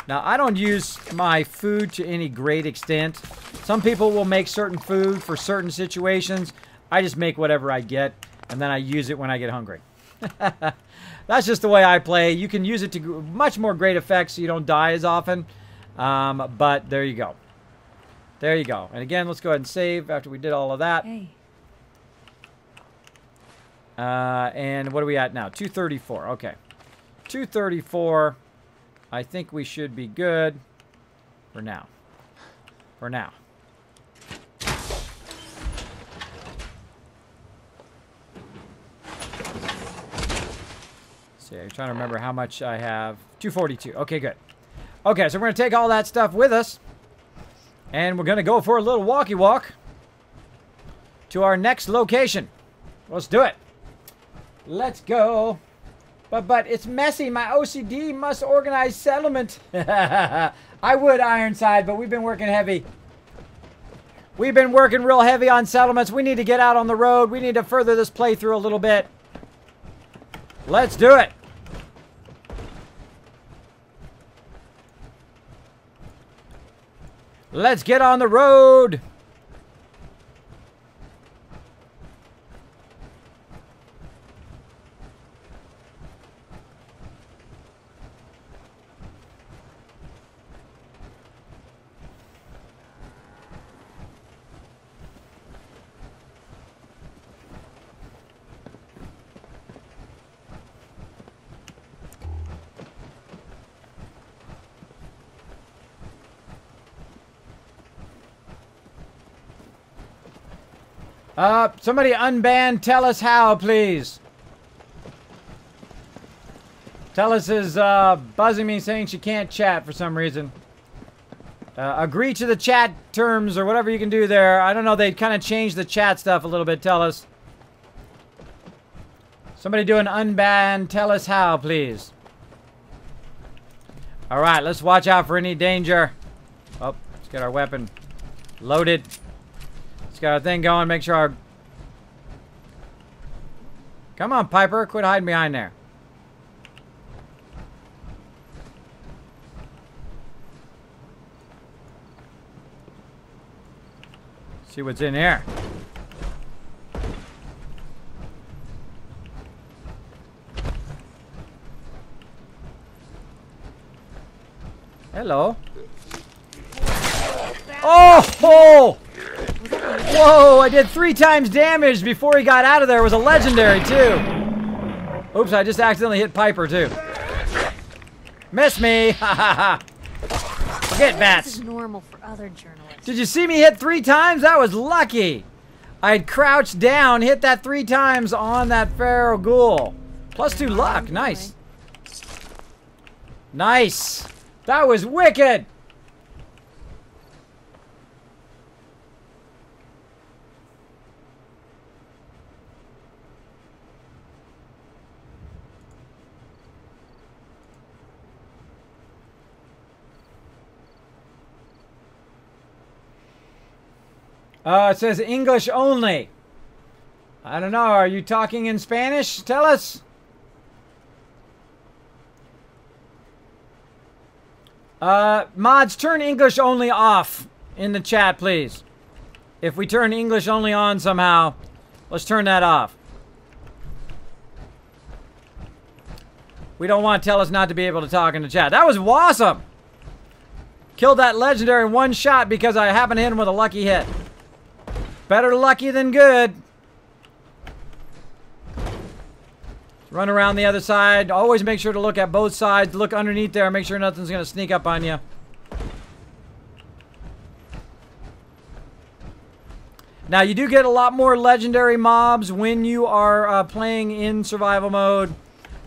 Now, I don't use my food to any great extent. Some people will make certain food for certain situations. I just make whatever I get, and then I use it when I get hungry. That's just the way I play. You can use it to much more great effect so you don't die as often. But there you go. There you go. And again, let's go ahead and save after we did all of that. Hey. And what are we at now? 234. Okay. 234. I think we should be good for now. For now. See, I'm trying to remember how much I have. 242. Okay, good. Okay, so we're going to take all that stuff with us. And we're going to go for a little walkie walk to our next location. Let's do it. Let's go. But it's messy. My OCD must organize settlement. I would, Ironside, but we've been working heavy. We've been working real heavy on settlements. We need to get out on the road. We need to further this playthrough a little bit. Let's do it. Let's get on the road. Somebody unban Tellus how, please. Tellus is buzzing me saying she can't chat for some reason. Agree to the chat terms or whatever you can do there. I don't know, they kind of changed the chat stuff a little bit, Tellus. Somebody do an unban Tellus how, please. Alright, let's watch out for any danger. Oh, let's get our weapon loaded. Let's get our thing going, make sure our... Come on, Piper, quit hiding behind there. See what's in here. Hello. Oh! Whoa, I did 3 times damage before he got out of there. It was a legendary, too. Oops, I just accidentally hit Piper, too. Miss me. Ha ha ha. Forget bats. This is normal for other journalists. Did you see me hit 3 times? That was lucky. I had crouched down, hit that 3 times on that Pharaoh Ghoul. +2 luck. Nice. Nice. That was wicked. It says English only. I don't know. Are you talking in Spanish? Tell us. Mods, turn English only off in the chat, please. If we turn English only on somehow, let's turn that off. We don't want to tell us not to be able to talk in the chat. That was awesome. Killed that legendary in 1 shot because I happened to hit him with a lucky hit. Better lucky than good. Run around the other side. Always make sure to look at both sides. Look underneath there. Make sure nothing's going to sneak up on you. Now, you do get a lot more legendary mobs when you are playing in survival mode.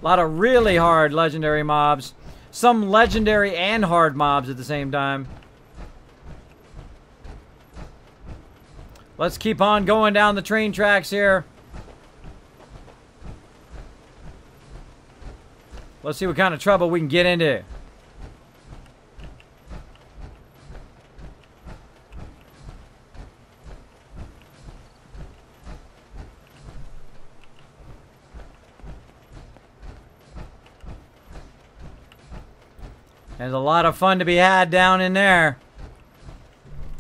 A lot of really hard legendary mobs. Some legendary and hard mobs at the same time. Let's keep on going down the train tracks here. Let's see what kind of trouble we can get into. There's a lot of fun to be had down in there.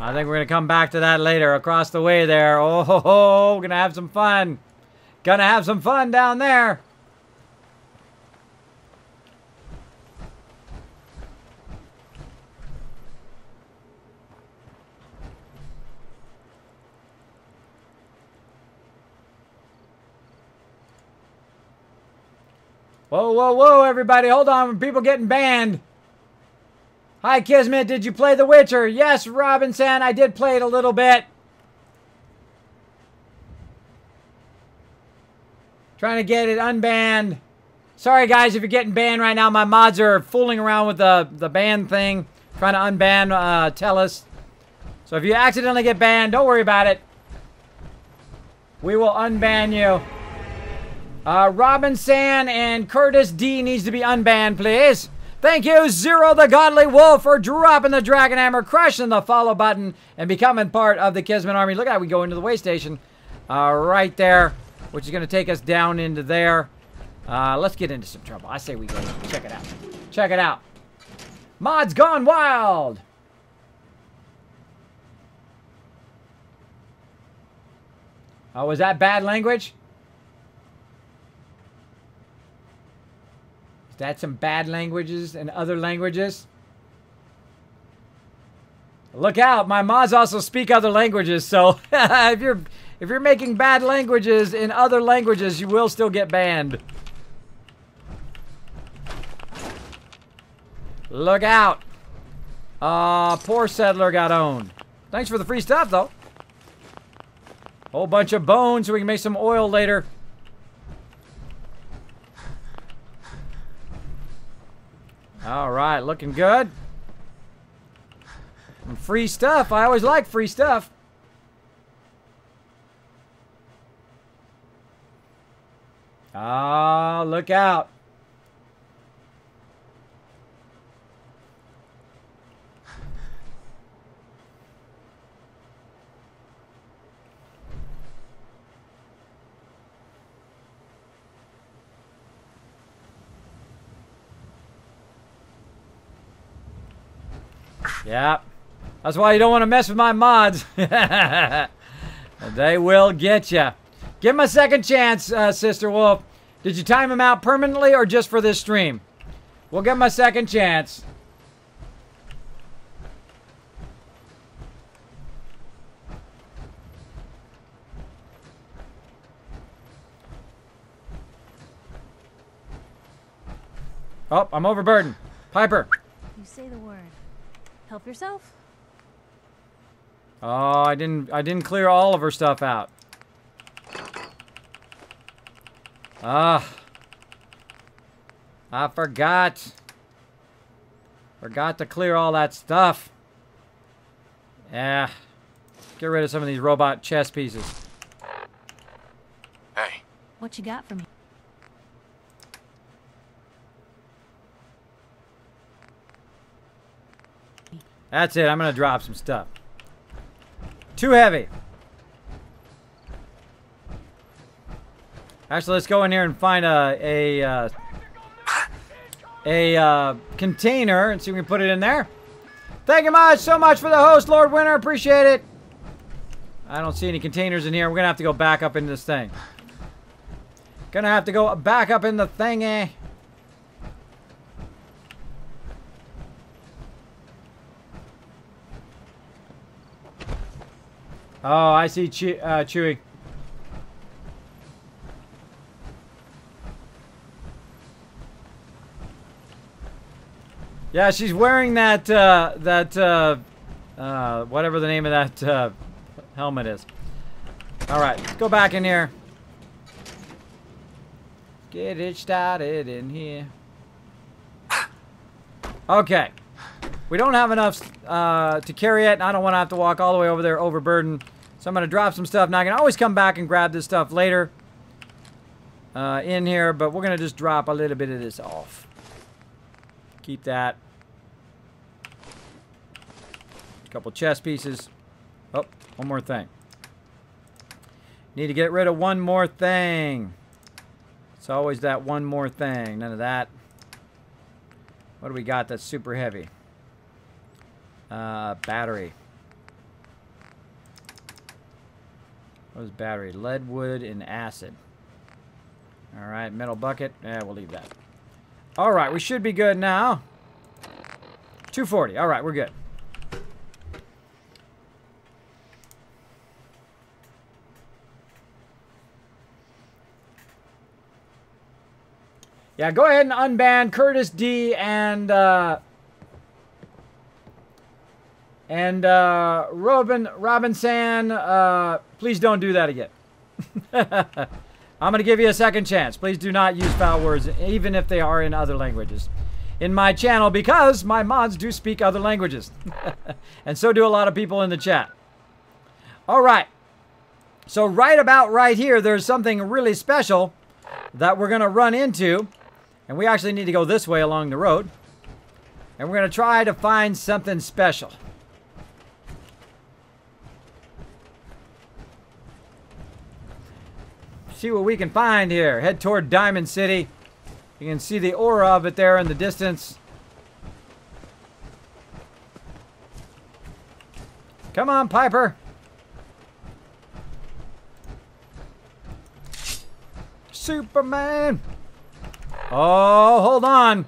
I think we're going to come back to that later. Across the way there. Oh, ho, ho, we're going to have some fun. Gonna have some fun down there. Whoa, whoa, whoa, everybody. Hold on. People getting banned. Hi, Kismet. Did you play The Witcher? Yes, Robinson. I did play it a little bit. Trying to get it unbanned. Sorry, guys, if you're getting banned right now. My mods are fooling around with the ban thing. Trying to unban Tellus. So if you accidentally get banned, don't worry about it. We will unban you. Robinson and Curtis D needs to be unbanned, please. Thank you, Zero the Godly Wolf, for dropping the Dragon Hammer, crushing the follow button, and becoming part of the Kismet Army. Look how we go into the way station right there, which is going to take us down into there. Let's get into some trouble. I say we go check it out. Check it out. Mods Gone Wild. Oh, was that bad language? That's some bad languages and other languages. Look out, my mods also speak other languages, so if you're making bad languages in other languages, you will still get banned. Look out. Poor settler got owned. Thanks for the free stuff, though. Whole bunch of bones so we can make some oil later. All right, looking good. And free stuff. I always like free stuff. Oh, look out. Yeah, that's why you don't want to mess with my mods. They will get you. Give him a second chance, Sister Wolf. Did you time him out permanently or just for this stream? We'll give him a second chance. Oh, I'm overburdened. Piper. You say the word. Help yourself. Oh, I didn't clear all of her stuff out. I forgot. Forgot to clear all that stuff. Yeah. Get rid of some of these robot chess pieces. Hey. What you got for me? That's it. I'm going to drop some stuff. Too heavy. Actually, let's go in here and find a container and see if we can put it in there. Thank you so much for the host, Lord Winter. Appreciate it. I don't see any containers in here. We're going to have to go back up into this thing. Gonna have to go back up in the thingy. Oh, I see Chewie. Yeah, she's wearing that, whatever the name of that helmet is. All right, let's go back in here. Get it started in here. Okay. We don't have enough to carry it, and I don't want to have to walk all the way over there overburdened. So So I'm going to drop some stuff. Now I can always come back and grab this stuff later in here, but we're going to just drop a little bit of this off. Keep that. A couple chest pieces. Oh, one more thing. Need to get rid of one more thing. It's always that one more thing. None of that. What do we got that's super heavy? Battery. What is battery? Lead, wood, and acid. Alright, metal bucket. Yeah, we'll leave that. Alright, we should be good now. 240. Alright, we're good. Yeah, go ahead and unban Curtis D and Robinson. Please don't do that again. I'm going to give you a second chance. Please do not use foul words, even if they are in other languages, in my channel, because my mods do speak other languages. And so do a lot of people in the chat. All right. So right about right here, there's something really special that we're going to run into. And we actually need to go this way along the road. And we're going to try to find something special. See what we can find here. Head toward Diamond City. You can see the aura of it there in the distance. Come on, Piper. Superman. Oh, hold on.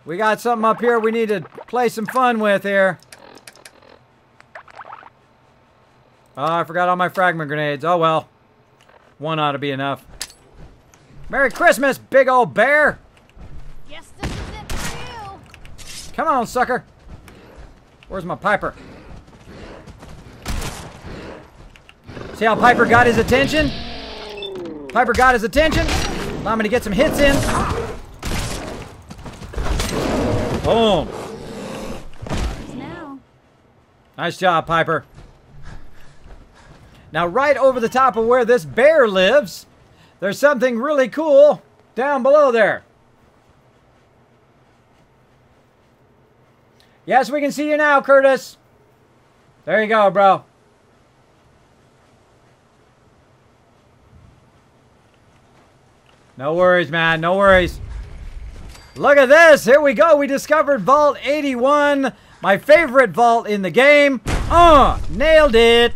We got something up here we need to play some fun with here. Oh, I forgot all my fragment grenades. Oh, well. One ought to be enough. Merry Christmas, big old bear. Guess this is it for you. Come on, sucker. Where's my Piper? See how Piper got his attention? Piper got his attention. Allow me to get some hits in. Boom. Now. Nice job, Piper. Now, right over the top of where this bear lives, there's something really cool down below there. Yes, we can see you now, Curtis. There you go, bro. No worries, man. No worries. Look at this. Here we go. We discovered Vault 81. My favorite vault in the game. Nailed it.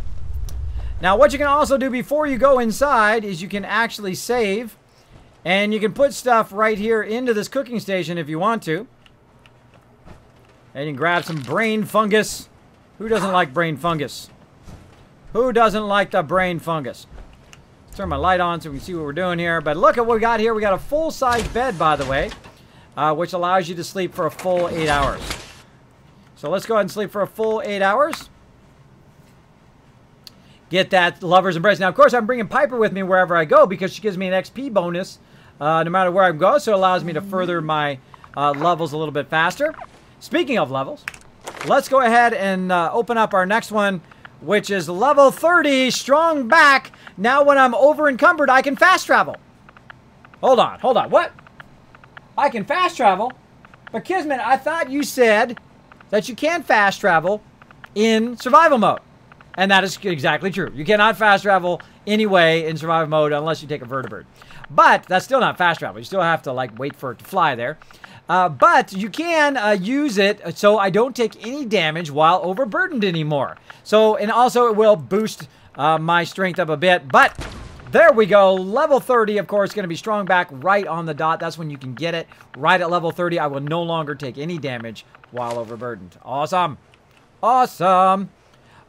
Now, what you can also do before you go inside is you can actually save. And you can put stuff right here into this cooking station if you want to. And you can grab some brain fungus. Who doesn't like brain fungus? Who doesn't like the brain fungus? Let's turn my light on so we can see what we're doing here. But look at what we got here. We got a full-size bed, by the way, which allows you to sleep for a full 8 hours. So let's go ahead and sleep for a full 8 hours. Get that lover's embrace. Now, of course, I'm bringing Piper with me wherever I go because she gives me an XP bonus no matter where I go. So it allows me to further my levels a little bit faster. Speaking of levels, let's go ahead and open up our next one, which is level 30, strong back. Now, when I'm over encumbered, I can fast travel. Hold on. What? I can fast travel? But Kismet, I thought you said that you can fast travel in survival mode. And that is exactly true. You cannot fast travel anyway in survival mode unless you take a vertibird. But that's still not fast travel. You still have to, like, wait for it to fly there. But you can use it so I don't take any damage while overburdened anymore. So, and also it will boost my strength up a bit. But there we go. Level 30, of course, going to be strong back right on the dot. That's when you can get it. Right at level 30, I will no longer take any damage while overburdened. Awesome. Awesome.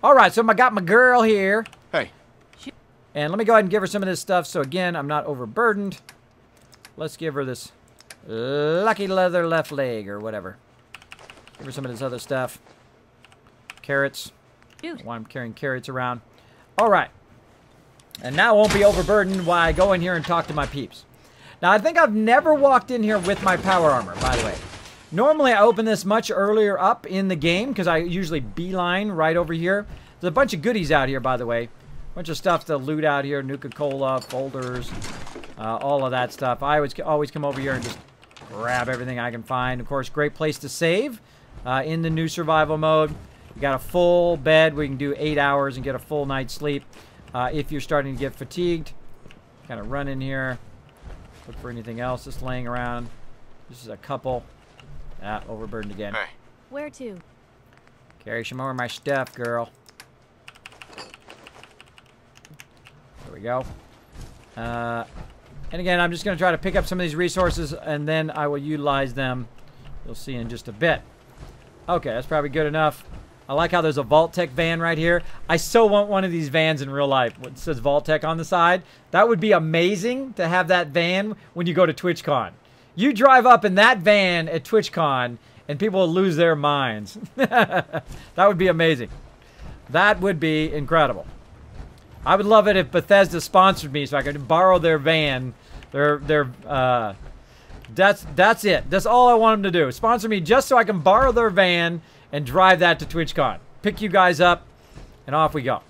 All right, so I got my girl here. Hey. And let me go ahead and give her some of this stuff. So, again, I'm not overburdened. Let's give her this lucky leather left leg or whatever. Give her some of this other stuff. Carrots. Dude. Why I'm carrying carrots around. All right. And now I won't be overburdened while I go in here and talk to my peeps. Now, I think I've never walked in here with my power armor, by the way. Normally, I open this much earlier up in the game because I usually beeline right over here There's a bunch of goodies out here, by the way. Bunch of stuff to loot out here. Nuka-Cola, folders, all of that stuff. I always come over here and just grab everything I can find. Of course, great place to save in the new survival mode. You got a full bed where you can do 8 hours and get a full night's sleep. If you're starting to get fatigued, kind of run in here. Look for anything else that's laying around. This is a couple. Overburdened again. Hey. Where to? Carry some more of my stuff, girl. There we go. And again, I'm just going to try to pick up some of these resources, and then I will utilize them. You'll see in just a bit. Okay, that's probably good enough. I like how there's a vault-tec van right here. I so want one of these vans in real life. It says vault-tec on the side. That would be amazing to have that van when you go to TwitchCon. You drive up in that van at TwitchCon, and people will lose their minds. That would be amazing. That would be incredible. I would love it if Bethesda sponsored me so I could borrow their van. That's it. That's all I want them to do. Sponsor me just so I can borrow their van and drive that to TwitchCon. Pick you guys up, and off we go.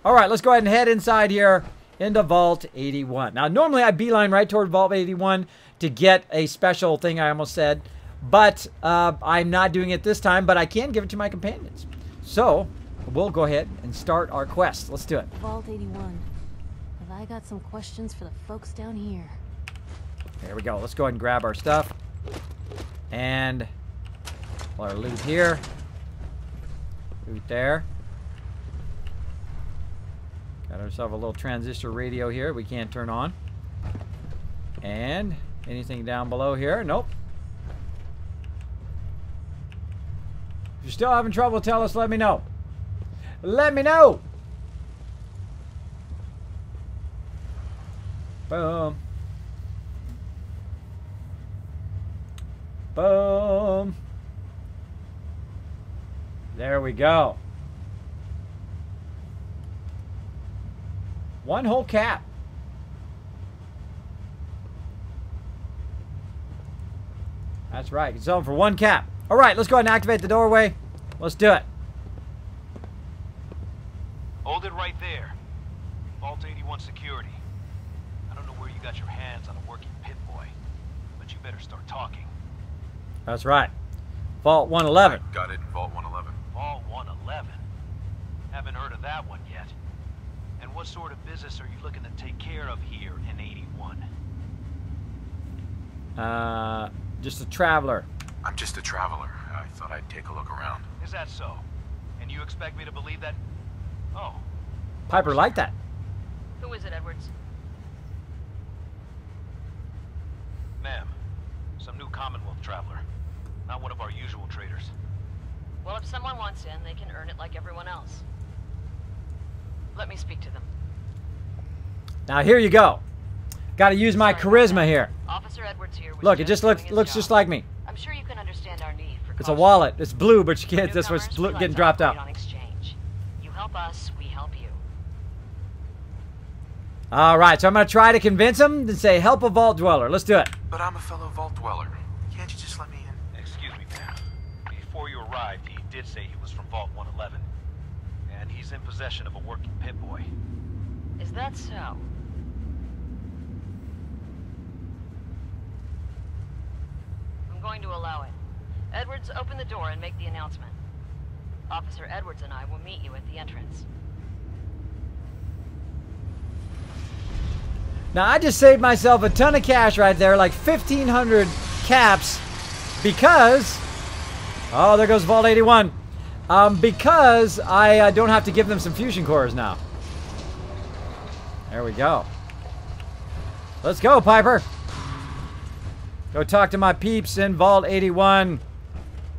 All right, let's go ahead and head inside here into Vault 81. Now, normally I beeline right toward Vault 81 to get a special thing I almost said, but I'm not doing it this time, but I can give it to my companions. So, we'll go ahead and start our quest. Let's do it. Vault 81. Have I got some questions for the folks down here? There we go. Let's go ahead and grab our stuff. And our loot here. Loot there. Got ourselves a little transistor radio here we can't turn on. And anything down below here? Nope. If you're still having trouble, tell us, let me know. Let me know! Boom. Boom. There we go. One whole cap. That's right. You can sell them for one cap. All right, let's go ahead and activate the doorway. Let's do it. Hold it right there. Vault 81 security. I don't know where you got your hands on a working pit boy, but you better start talking. That's right. Vault 111. Got it. Vault 111. Vault 111? Haven't heard of that one yet. And what sort of business are you looking to take care of here in 81? Just a traveler. I'm just a traveler. I thought I'd take a look around. Is that so? And you expect me to believe that? Oh. Piper liked that. Who is it, Edwards? Ma'am, some new Commonwealth traveler. Not one of our usual traders. Well, if someone wants in, they can earn it like everyone else. Let me speak to them. Now here you go. Got to use my charisma here. Officer Edwards here. Look, it just looks just like me. I'm sure you can understand our need for It's a wallet. It's blue, but you can't. That's what's newcomers, we getting like to dropped out. operate on exchange. You help us, we help you. All right, so I'm going to try to convince him to say, help a vault dweller. Let's do it. But I'm a fellow vault dweller. Can't you just let me in? Excuse me, ma'am. Before you arrived, he did say he was from Vault 111. And he's in possession of a working pit boy. Is that so? I'm going to allow it. Edwards, open the door and make the announcement. Officer Edwards and I will meet you at the entrance. Now, I just saved myself a ton of cash right there, like 1,500 caps, because... Oh, there goes Vault 81. Because I don't have to give them some fusion cores now. There we go. Let's go, Piper. Go talk to my peeps in Vault 81.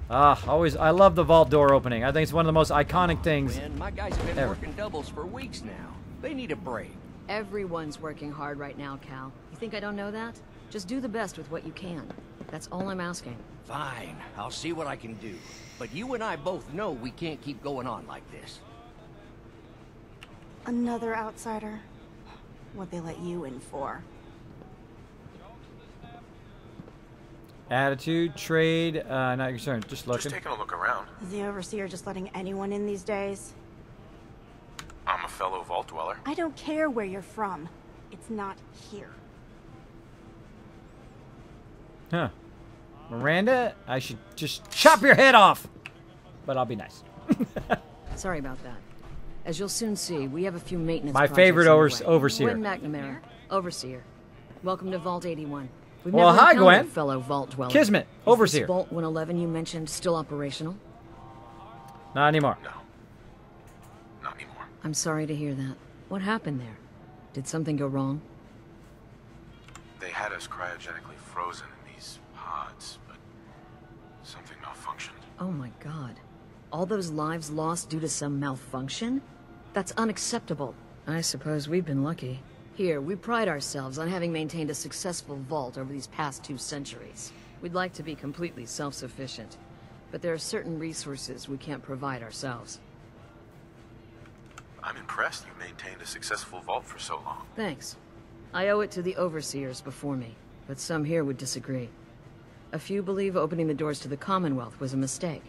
I love the vault door opening. I think it's one of the most iconic things. Man, my guys have been ever. working doubles for weeks now. They need a break. Everyone's working hard right now, Cal. You think I don't know that? Just do the best with what you can. That's all I'm asking. Fine, I'll see what I can do. But you and I both know we can't keep going on like this. Another outsider? What'd they let you in for? Attitude, trade, not concerned. Just looking. Just taking a look around. Is the overseer just letting anyone in these days? I'm a fellow vault dweller. I don't care where you're from. It's not here. Huh. Miranda, I should just chop your head off. But I'll be nice. Sorry about that. As you'll soon see, we have a few maintenance My projects favorite underway. overseer. Gwen McNamara, Overseer. Welcome to Vault 81. We've Well, never hi, encountered Gwen. a fellow Vault dweller. Kismet, Is Overseer. this Vault 111 you mentioned still operational? Not anymore. No. Not anymore. I'm sorry to hear that. What happened there? Did something go wrong? They had us cryogenically frozen in these pods, but something malfunctioned. Oh my god. All those lives lost due to some malfunction? That's unacceptable. I suppose we've been lucky. Here, we pride ourselves on having maintained a successful vault over these past 2 centuries. We'd like to be completely self-sufficient, but there are certain resources we can't provide ourselves. I'm impressed you maintained a successful vault for so long. Thanks. I owe it to the overseers before me, but some here would disagree. A few believe opening the doors to the Commonwealth was a mistake.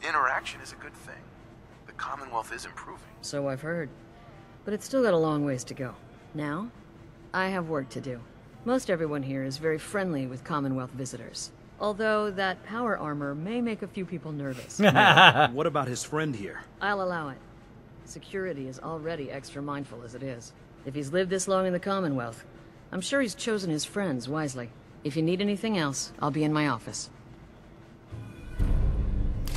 Interaction is a good thing. The Commonwealth is improving. So I've heard. But it's still got a long ways to go. Now, I have work to do. Most everyone here is very friendly with Commonwealth visitors. Although that power armor may make a few people nervous. What about his friend here? I'll allow it. Security is already extra mindful as it is. If he's lived this long in the Commonwealth, I'm sure he's chosen his friends wisely. If you need anything else, I'll be in my office.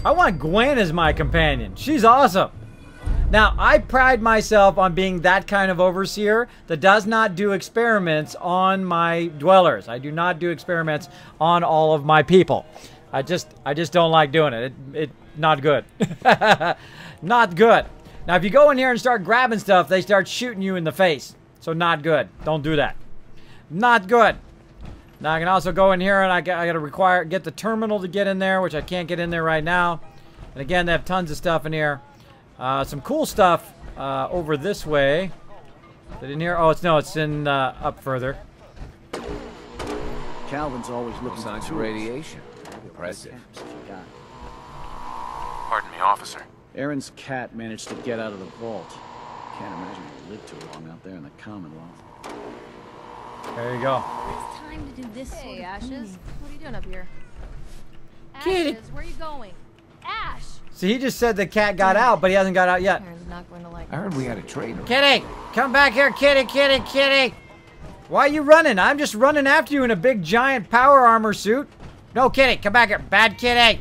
I want Gwen as my companion. She's awesome. Now, I pride myself on being that kind of overseer that does not do experiments on my dwellers. I do not do experiments on all of my people. I just don't like doing it. It not good. Not good. Now, if you go in here and start grabbing stuff, they start shooting you in the face. So not good. Don't do that. Not good. Now, I can also go in here and I got to get the terminal to get in there, which I can't get in there right now. And again, they have tons of stuff in here. Some cool stuff over this way. Is it in here? Oh, it's in up further. Calvin's always looking signs for of radiation. Impressive. Pardon me, officer. Aaron's cat managed to get out of the vault. Can't imagine he lived too long out there in the Commonwealth. There you go. It's time to do this sort of Ashes. cleaning. What are you doing up here? Kitty. Ashes, where are you going? Ash! See, he just said the cat got out, but he hasn't got out yet. Aaron's not going to like I heard we had a traitor. Kitty! Come back here, kitty, kitty, kitty! Why are you running? I'm just running after you in a big, giant power armor suit. No, kitty, come back here. Bad kitty.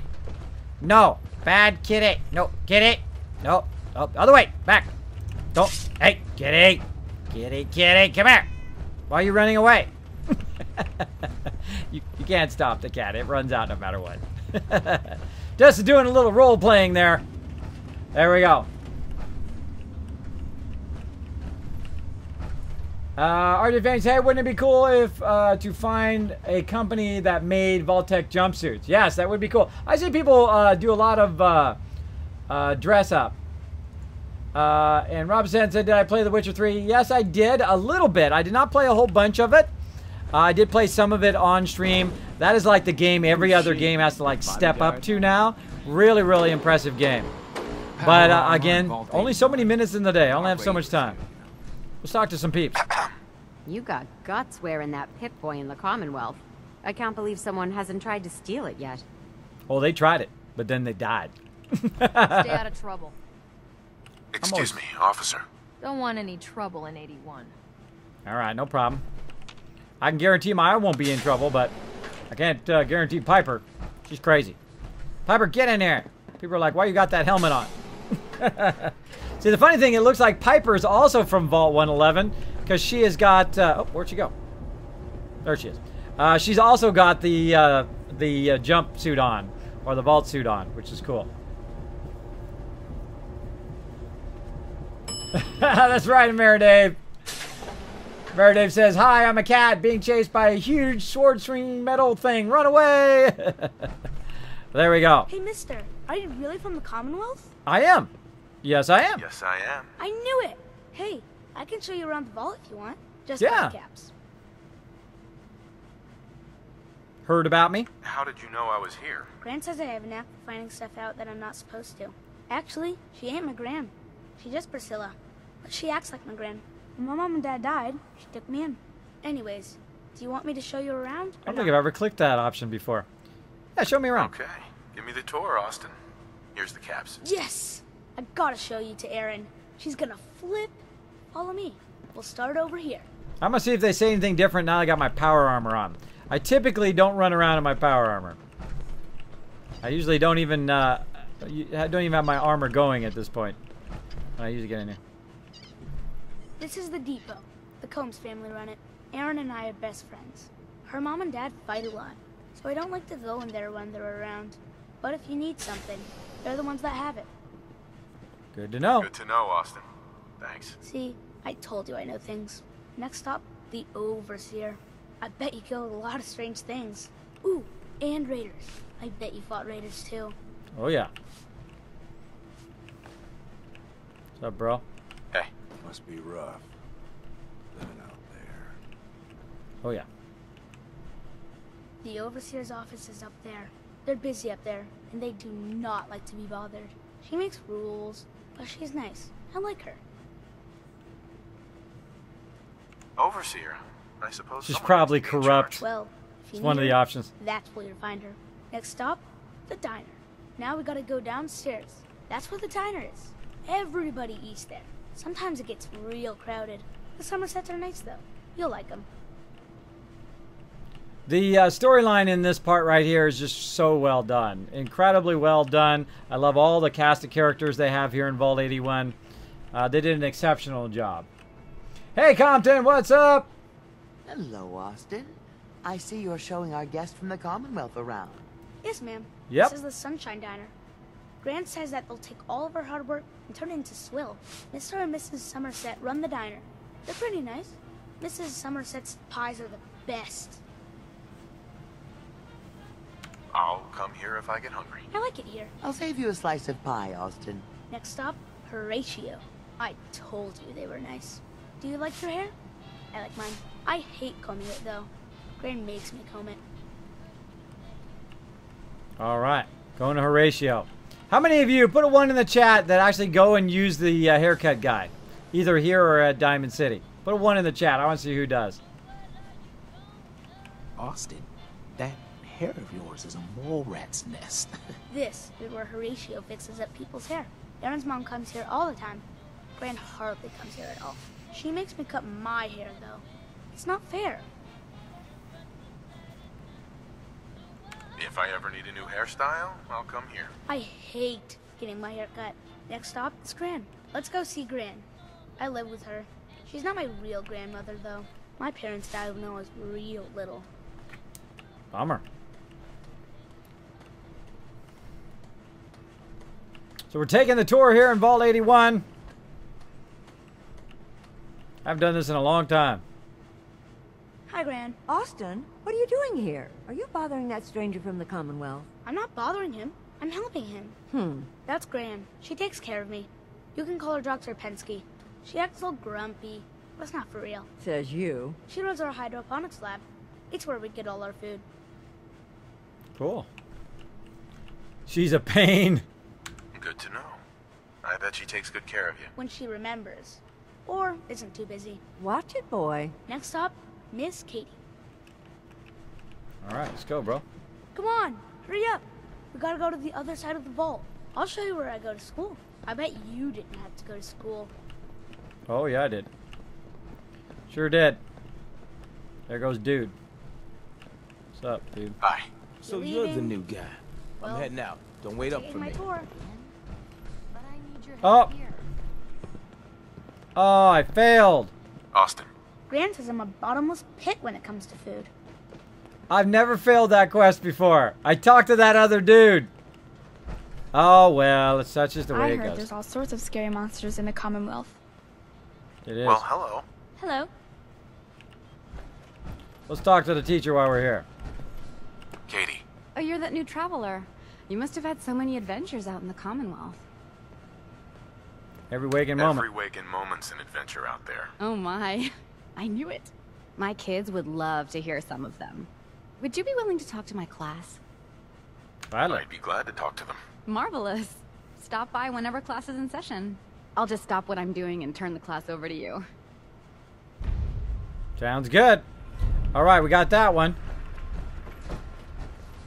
No. Bad kitty. No, kitty. No. Oh, other way. Back. Don't. Hey, kitty. Kitty, kitty, come here. Why are you running away? you can't stop the cat. It runs out no matter what. Just doing a little role playing there. There we go. RJ Fanny says, hey, wouldn't it be cool if to find a company that made vault-tec jumpsuits? Yes, that would be cool. I see people do a lot of dress up. And Robson said, did I play The Witcher 3? Yes, I did. A little bit. I did not play a whole bunch of it. I did play some of it on stream. That is like the game every other game has to like step up to now. Really, really impressive game. But again, only so many minutes in the day. I only have so much time. Let's talk to some peeps. You got guts wearing that Pip-Boy in the Commonwealth. I can't believe someone hasn't tried to steal it yet. Well, they tried it, but then they died. Stay out of trouble. Excuse me, officer. Don't want any trouble in 81. All right, no problem. I can guarantee I won't be in trouble, but I can't guarantee Piper. She's crazy. Piper, get in there. People are like, why you got that helmet on? See, the funny thing, it looks like Piper is also from Vault 111 because she has got... oh, where'd she go? There she is. She's also got the jump suit on, or the vault suit on, which is cool. That's right, Maridave. Maridave says, hi, I'm a cat being chased by a huge sword swing metal thing. Run away! There we go. Hey, mister, are you really from the Commonwealth? I am. Yes, I am. Yes, I am. I knew it. Hey, I can show you around the vault if you want. Just Yeah. caps. Heard about me? How did you know I was here? Gran says I have a knack for finding stuff out that I'm not supposed to. Actually, she ain't my Gran. She's just Priscilla. But she acts like my gran. When my mom and dad died, she took me in. Anyways, do you want me to show you around? I don't think I've ever clicked that option before. Yeah, show me around. Okay, give me the tour, Austin. Here's the caps. Yes! I gotta show you to Erin. She's gonna flip. Follow me. We'll start over here. I'm gonna see if they say anything different now I got my power armor on. I typically don't run around in my power armor. I usually don't even have my armor going at this point. I usually get in here. This is the depot. The Combs family run it. Erin and I are best friends. Her mom and dad fight a lot, so I don't like to go in there when they're around. But if you need something, they're the ones that have it. Good to know. Good to know, Austin. Thanks. See, I told you I know things. Next stop, the Overseer. I bet you killed a lot of strange things. Ooh, and raiders. I bet you fought raiders too. Oh yeah. What's up, bro? Hey. Must be rough. Living out there. Oh yeah. The Overseer's office is up there. They're busy up there, and they do not like to be bothered. She makes rules, but she's nice. I like her. Overseer. I suppose She's someone probably has to be in corrupt. charge. Well, if you It's one of need the her, options. That's where you'll find her. Next stop, the diner. Now we gotta go downstairs. That's where the diner is. Everybody eats there. Sometimes it gets real crowded. The Somersets are nice though. You'll like them. The storyline in this part right here is just so well done. Incredibly well done. I love all the cast of characters they have here in Vault 81. They did an exceptional job. Hey, Compton, what's up? Hello, Austin. I see you're showing our guest from the Commonwealth around. Yes, ma'am. Yep. This is the Sunshine Diner. Grant says that they'll take all of our hard work and turn it into swill. Mr. and Mrs. Somerset run the diner. They're pretty nice. Mrs. Somerset's pies are the best. I'll come here if I get hungry. I like it here. I'll save you a slice of pie, Austin. Next stop, Horatio. I told you they were nice. Do you like your hair? I like mine. I hate combing it though. Gran makes me comb it. All right, going to Horatio. How many of you, put a 1 in the chat, that actually go and use the haircut guy? Either here or at Diamond City. Put a 1 in the chat. I want to see who does. Austin, that hair of yours is a mole rat's nest. This is where Horatio fixes up people's hair. Erin's mom comes here all the time. Gran hardly comes here at all. She makes me cut my hair though. It's not fair. If I ever need a new hairstyle, I'll come here. I hate getting my hair cut. Next stop is Gran. Let's go see Gran. I live with her. She's not my real grandmother though. My parents died when I was real little. Bummer. So we're taking the tour here in Vault 81. I haven't done this in a long time. Hi, Gran. Austin, what are you doing here? Are you bothering that stranger from the Commonwealth? I'm not bothering him. I'm helping him. That's Gran. She takes care of me. You can call her Dr. Pensky. She acts all grumpy, but it's not for real. Says you. She runs our hydroponics lab. It's where we get all our food. Cool. She's a pain. Good to know. I bet she takes good care of you. When she remembers. Or isn't too busy. Watch it, boy. Next stop, Miss Katie. All right, let's go, bro. Come on, hurry up. We gotta go to the other side of the vault. I'll show you where I go to school. I bet you didn't have to go to school. Oh, yeah, I did. Sure did. There goes dude. What's up, dude? Hi. So You you're the leaving? new guy. Well, I'm heading out. Don't wait up taking for my me. tour. But I need your Oh. help here. Oh, I failed. Austin. Gran says I'm a bottomless pit when it comes to food. I've never failed that quest before. I talked to that other dude. Oh, well, it's such as the way I it heard goes. there's all sorts of scary monsters in the Commonwealth. It is. Well, hello. Hello. Let's talk to the teacher while we're here. Katie. Oh, you're that new traveler. You must have had so many adventures out in the Commonwealth. Every waking moment. Every waking moment's an adventure out there. Oh my. I knew it. My kids would love to hear some of them. Would you be willing to talk to my class? Gladly. I'd be glad to talk to them. Marvelous. Stop by whenever class is in session. I'll just stop what I'm doing and turn the class over to you. Sounds good. All right, we got that one.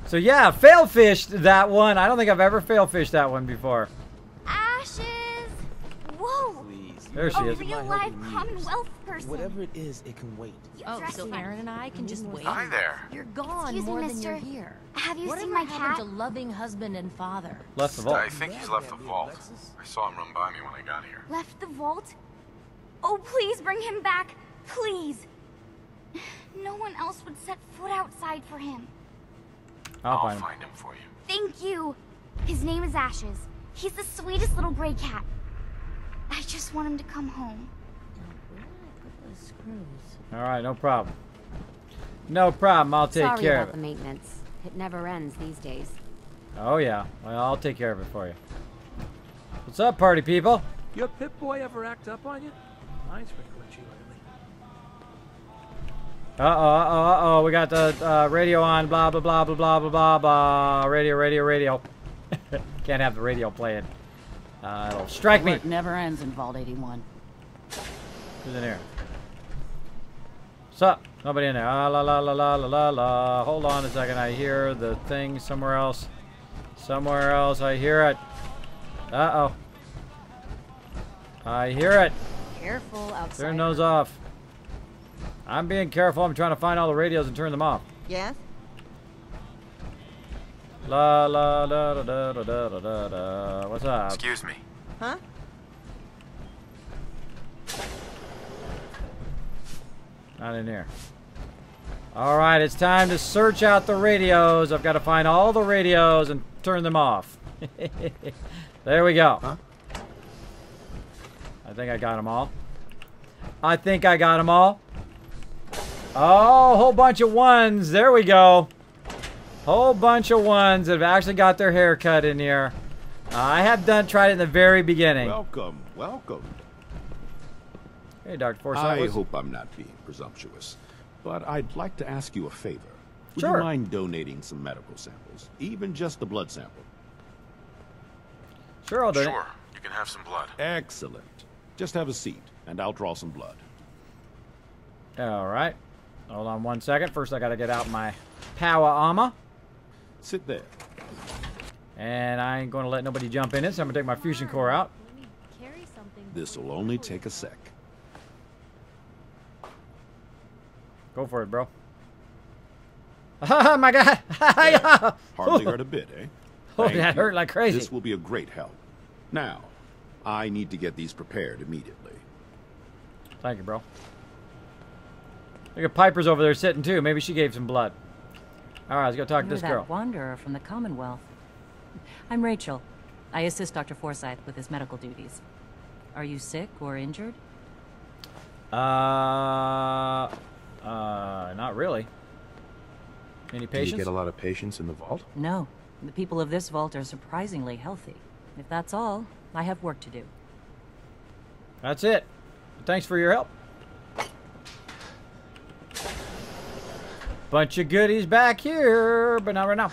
So yeah, fail fished that one. I don't think I've ever fail fished that one before. Ashes! Whoa! Please. There she is. A real live Commonwealth person. Whatever it is, it can wait. Oh, so Aaron and I can just wait. Hi there. You're gone Excuse me, more than mister. you're here. Have you Whatever seen my happened cat? to loving husband and father? Left the vault. I think he's left the vault. I saw him run by me when I got here. Left the vault? Oh, please bring him back. Please. No one else would set foot outside for him. I'll find find him for you. Thank you. His name is Ashes. He's the sweetest little gray cat. I just want him to come home. All right, no problem. No problem. I'll take Sorry care about of the it. maintenance. It never ends these days. Oh yeah. Well, I'll take care of it for you. What's up, party people? Your Pip-Boy ever act up on you? Mine's been glitchy lately. Uh-oh. We got the radio on. Blah, blah, blah, blah, blah, blah, blah, blah. Radio. Can't have the radio playing. It'll strike me. Work never ends in Vault 81. Who's in here? What's up? Nobody in there. Ah, la, la, la, la, la, la, la. Hold on a second. I hear the thing somewhere else. Somewhere else. I hear it. Uh-oh. I hear it. Careful outside. Turn those off. I'm being careful. I'm trying to find all the radios and turn them off. Yes? La la da da da da da da da. What's up? Excuse me. Huh? Not in here. All right, it's time to search out the radios. I've got to find all the radios and turn them off. There we go. Huh? I think I got them all. Oh, whole bunch of ones. There we go. Whole bunch of ones that have actually got their hair cut in here. I have tried it in the very beginning. Welcome. Hey, Dr. Forsyth. I hope I'm not being presumptuous, but I'd like to ask you a favor. Would Sure. you mind donating some medical samples, even just a blood sample? Sure, I'll do it. Sure. You can have some blood. Excellent. Just have a seat, and I'll draw some blood. All right. Hold on one second. First, I got to get out my power armor. Sit there. And I ain't going to let nobody jump in it, so I'm going to take my fusion core out. This'll only take a sec. Go for it, bro. Oh, my God. Hardly hurt a bit, eh? Oh, Thank that you. hurt like crazy. This will be a great help. Now, I need to get these prepared immediately. Thank you, bro. Look at Piper's over there sitting, too. Maybe she gave some blood. All right, let's go talk to You're this girl. that wanderer from the Commonwealth. I'm Rachel. I assist Dr. Forsyth with his medical duties. Are you sick or injured? Not really. Any Do patients? you get a lot of patients in the vault? No. The people of this vault are surprisingly healthy. If that's all, I have work to do. That's it. Thanks for your help. Bunch of goodies back here, but not right now.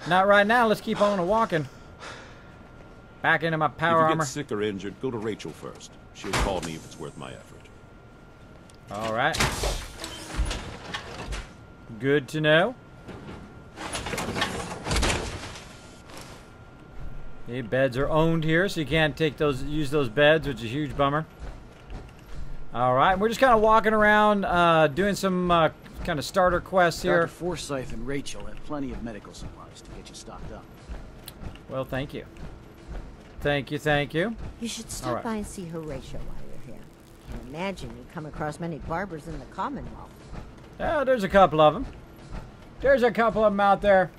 Not right now. Let's keep on walking. Back into my power If you armor. get sick or injured, go to Rachel first. She'll call me if it's worth my effort. All right. Good to know. The beds are owned here, so you can't use those beds, which is a huge bummer. All right, we're just kind of walking around, doing some kind of starter quests here. Dr. Forsyth and Rachel have plenty of medical supplies to get you stocked up. Well, thank you. Thank you. You should All stop right. by and see Horatio while you're here. I imagine you come across many barbers in the Commonwealth. Yeah, there's a couple of them. There's a couple of them out there.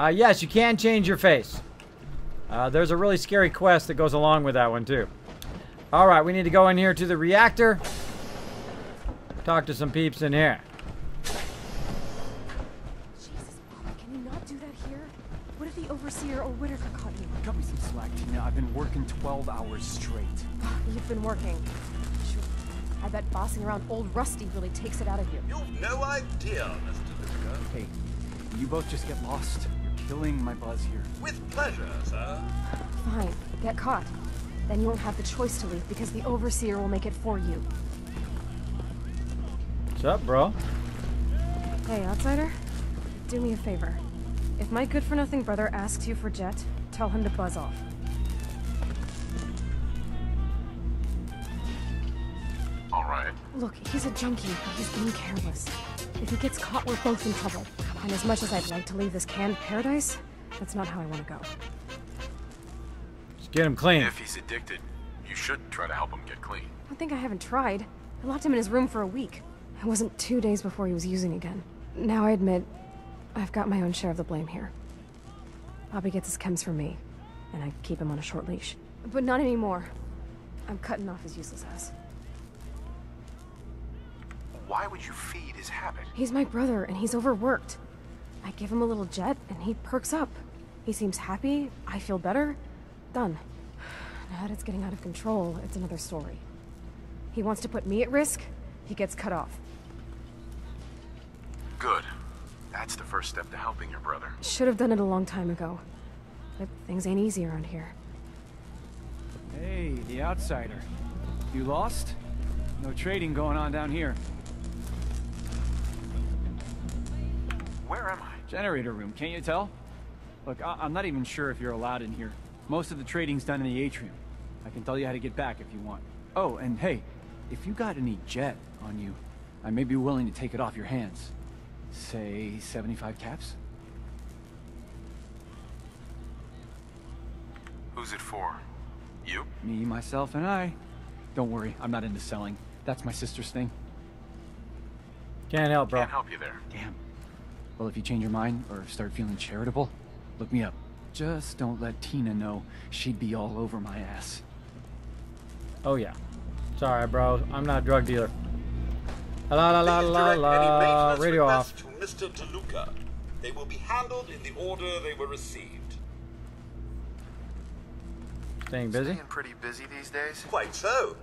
Yes, you can change your face. There's a really scary quest that goes along with that one, too. All right, we need to go in here to the reactor. Talk to some peeps in here. Jesus, Mama, can you not do that here? What if the Overseer or Whitaker caught you? Cut me some slack, Tina. I've been working 12 hours straight. You've been working. Sure. I bet bossing around old Rusty really takes it out of you. You've no idea, Mr. Luca. Hey, you both just get lost. You're killing my buzz here. With pleasure, sir. Fine, get caught. Then you won't have the choice to leave because the Overseer will make it for you. What's up, bro? Hey, outsider. Do me a favor. If my good-for-nothing brother asks you for Jet, tell him to buzz off. All right. Look, he's a junkie, but he's being careless. If he gets caught, we're both in trouble. And as much as I'd like to leave this canned paradise, that's not how I want to go. Just get him clean. If he's addicted, you should try to help him get clean. I think I haven't tried. I locked him in his room for a week. It wasn't 2 days before he was using again. Now I admit, I've got my own share of the blame here. Bobby gets his chems from me, and I keep him on a short leash. But not anymore. I'm cutting off his useless ass. Why would you feed his habit? He's my brother, and he's overworked. I give him a little Jet, and he perks up. He seems happy, I feel better. Done. Now that it's getting out of control, it's another story. He wants to put me at risk, he gets cut off. Good. That's the first step to helping your brother. Should have done it a long time ago. But things ain't easy around here. Hey, the outsider. You lost? No trading going on down here. Where am I? Generator room, can't you tell? Look, I'm not even sure if you're allowed in here. Most of the trading's done in the atrium. I can tell you how to get back if you want. Oh, and hey, if you got any Jet on you, I may be willing to take it off your hands. Say 75 caps? Who's it for? You? Me, myself, and I. Don't worry, I'm not into selling. That's my sister's thing. Can't help, bro. Can't help you there. Damn. Well, if you change your mind or start feeling charitable, look me up. Just don't let Tina know. She'd be all over my ass. Oh, yeah. Sorry, bro. I'm not a drug dealer. La la la la la. Radio off. To Mr. DeLuca. They will be handled in the order they were received. Staying busy? Staying pretty busy these days? Quite so.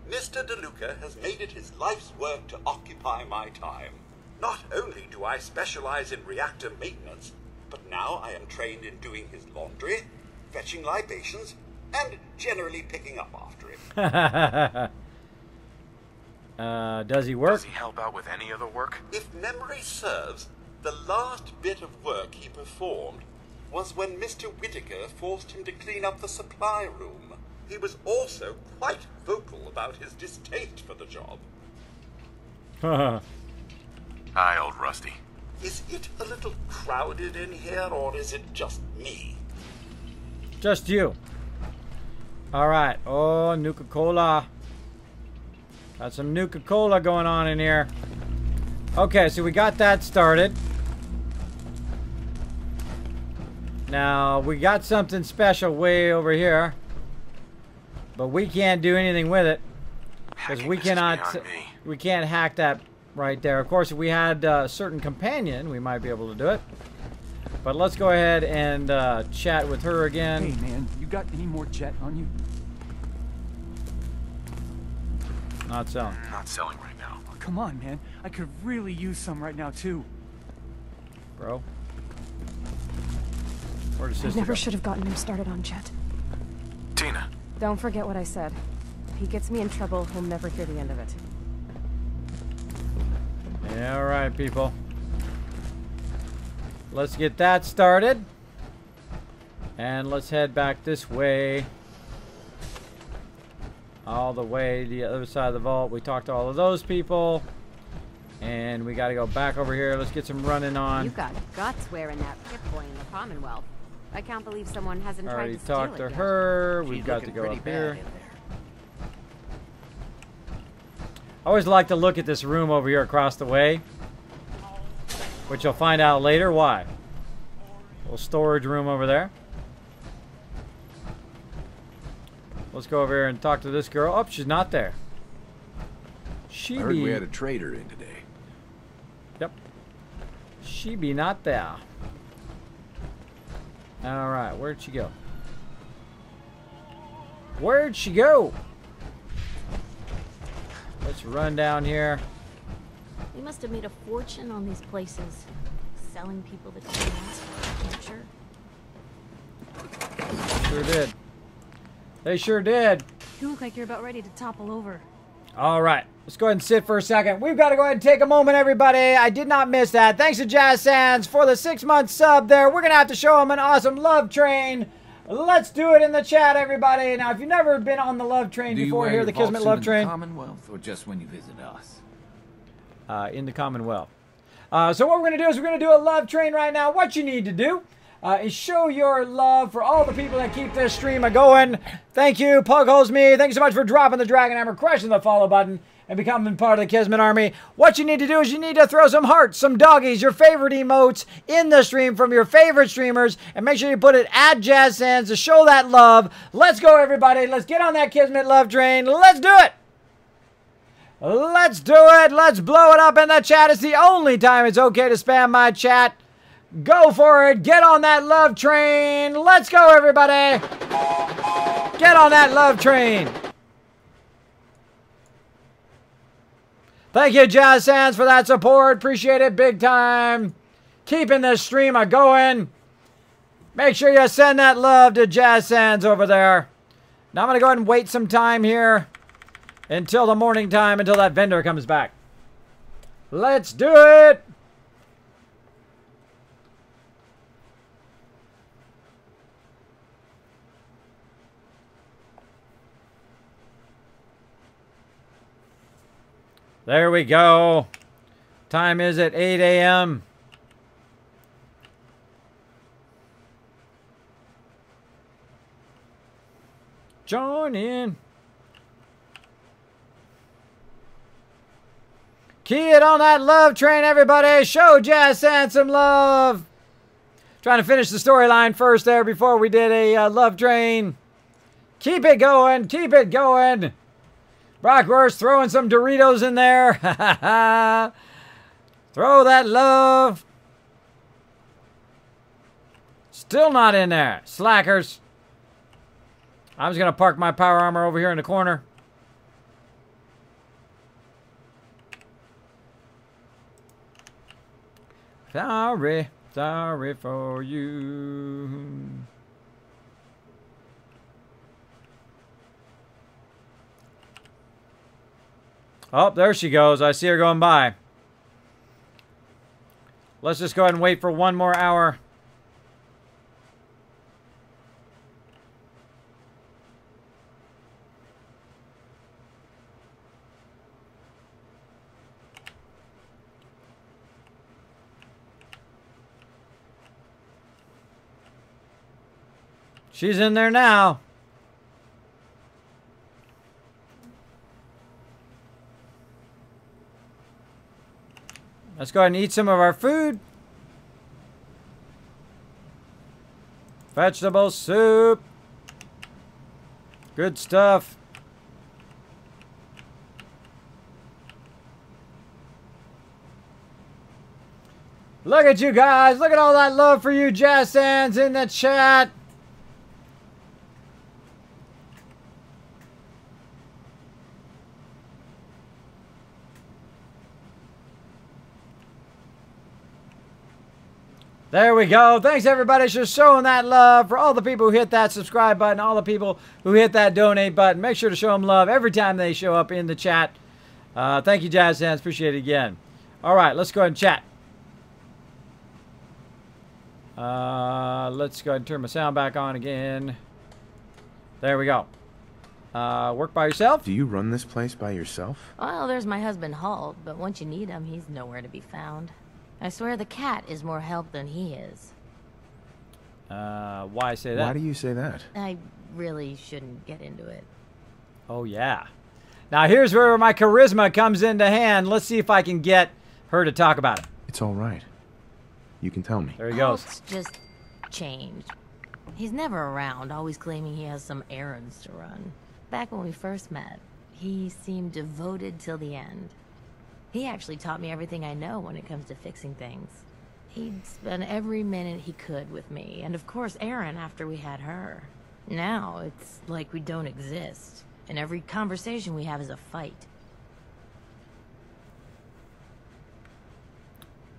Mr. DeLuca has made it his life's work to occupy my time. Not only do I specialize in reactor maintenance, but now I am trained in doing his laundry, fetching libations, and generally picking up after him. Does he work? Does he help out with any other work? If memory serves, the last bit of work he performed was when Mr. Whittaker forced him to clean up the supply room. He was also quite vocal about his distaste for the job. Hi, old Rusty. Is it a little crowded in here, or is it just me? Just you. Alright. Oh, Nuka-Cola. Got some Nuka-Cola going on in here. Okay, so we got that started. Now, we got something special way over here. But we can't do anything with it. Because we cannot... We can't hack that right there. Of course, if we had a certain companion, we might be able to do it. But let's go ahead and chat with her again. Hey, man, you got any more Jet on you? Not selling. Not selling right now. Oh, come on, man. I could really use some right now, too. Bro. Where does I sister never go? should have gotten him started on Jet. Tina. Don't forget what I said. If he gets me in trouble, he'll never hear the end of it. Yeah, alright, people. Let's get that started. And let's head back this way. All the way to the other side of the vault. We talked to all of those people. And we got to go back over here. Let's get some running on. You got guts wearing that Pip-Boy in the Commonwealth. I can't believe someone hasn't tried Already to steal talked it to yet. her. She's We've got to looking go pretty up bad here. in there. I always like to look at this room over here across the way. Which you'll find out later why. Little storage room over there. Let's go over here and talk to this girl. Oh, she's not there. She I heard be... we had a trader in today. Yep. She be not there. Alright, where'd she go? Where'd she go? Let's run down here. We must have made a fortune on these places. Selling people the chance for future. Sure did. They sure did. You look like you're about ready to topple over. All right. Let's go ahead and sit for a second. We've got to go ahead and take a moment, everybody. I did not miss that. Thanks to Jazz Sands for the 6-month sub there. We're going to have to show him an awesome love train. Let's do it in the chat, everybody. Now, if you've never been on the love train before, here, the Kismet love train. In the Commonwealth, or just when you visit us? In the Commonwealth. So what we're going to do is we're going to do a love train right now. What you need to do is show your love for all the people that keep this stream going. Thank you, Pugholes Me. Thank you so much for dropping the Dragon Hammer, crushing the follow button, and becoming part of the Kismet Army. What you need to do is you need to throw some hearts, some doggies, your favorite emotes in the stream from your favorite streamers, and make sure you put it at Jazz Sands to show that love. Let's go, everybody. Let's get on that Kismet love train. Let's do it. Let's do it. Let's blow it up in the chat. It's the only time it's okay to spam my chat. Go for it. Get on that love train. Let's go, everybody. Get on that love train. Thank you, Jazz Sands, for that support. Appreciate it big time. Keeping this stream going. Make sure you send that love to Jazz Sands over there. Now I'm going to go ahead and wait some time here until the morning time, until that vendor comes back. Let's do it. There we go. Time is at 8 a.m. Join in. Key it on that love train, everybody. Show Jazz Sands some love. Trying to finish the storyline first there before we did a love train. Keep it going. Keep it going. Brockwurst throwing some Doritos in there. Throw that love. Still not in there. Slackers. I'm just going to park my power armor over here in the corner. Sorry. Sorry for you. Oh, there she goes. I see her going by. Let's just go ahead and wait for one more hour. She's in there now. Let's go ahead and eat some of our food. Vegetable soup. Good stuff. Look at you guys. Look at all that love for you, Jazz Sands, in the chat. There we go. Thanks, everybody, for showing that love. For all the people who hit that subscribe button, all the people who hit that donate button, make sure to show them love every time they show up in the chat. Thank you, Jazz Sands. Appreciate it again. All right, let's go ahead and chat. Let's go ahead and turn my sound back on again. There we go. Work by yourself? Do you run this place by yourself? Well, there's my husband Halt, but once you need him, he's nowhere to be found. I swear the cat is more help than he is. Why say that? Why do you say that? I really shouldn't get into it. Oh, yeah. Now, here's where my charisma comes into hand. Let's see if I can get her to talk about it. It's all right. You can tell me. There he goes. Halt's just changed. He's never around, always claiming he has some errands to run. Back when we first met, he seemed devoted till the end. He actually taught me everything I know when it comes to fixing things. He'd spend every minute he could with me, and of course Erin after we had her. Now, it's like we don't exist, and every conversation we have is a fight.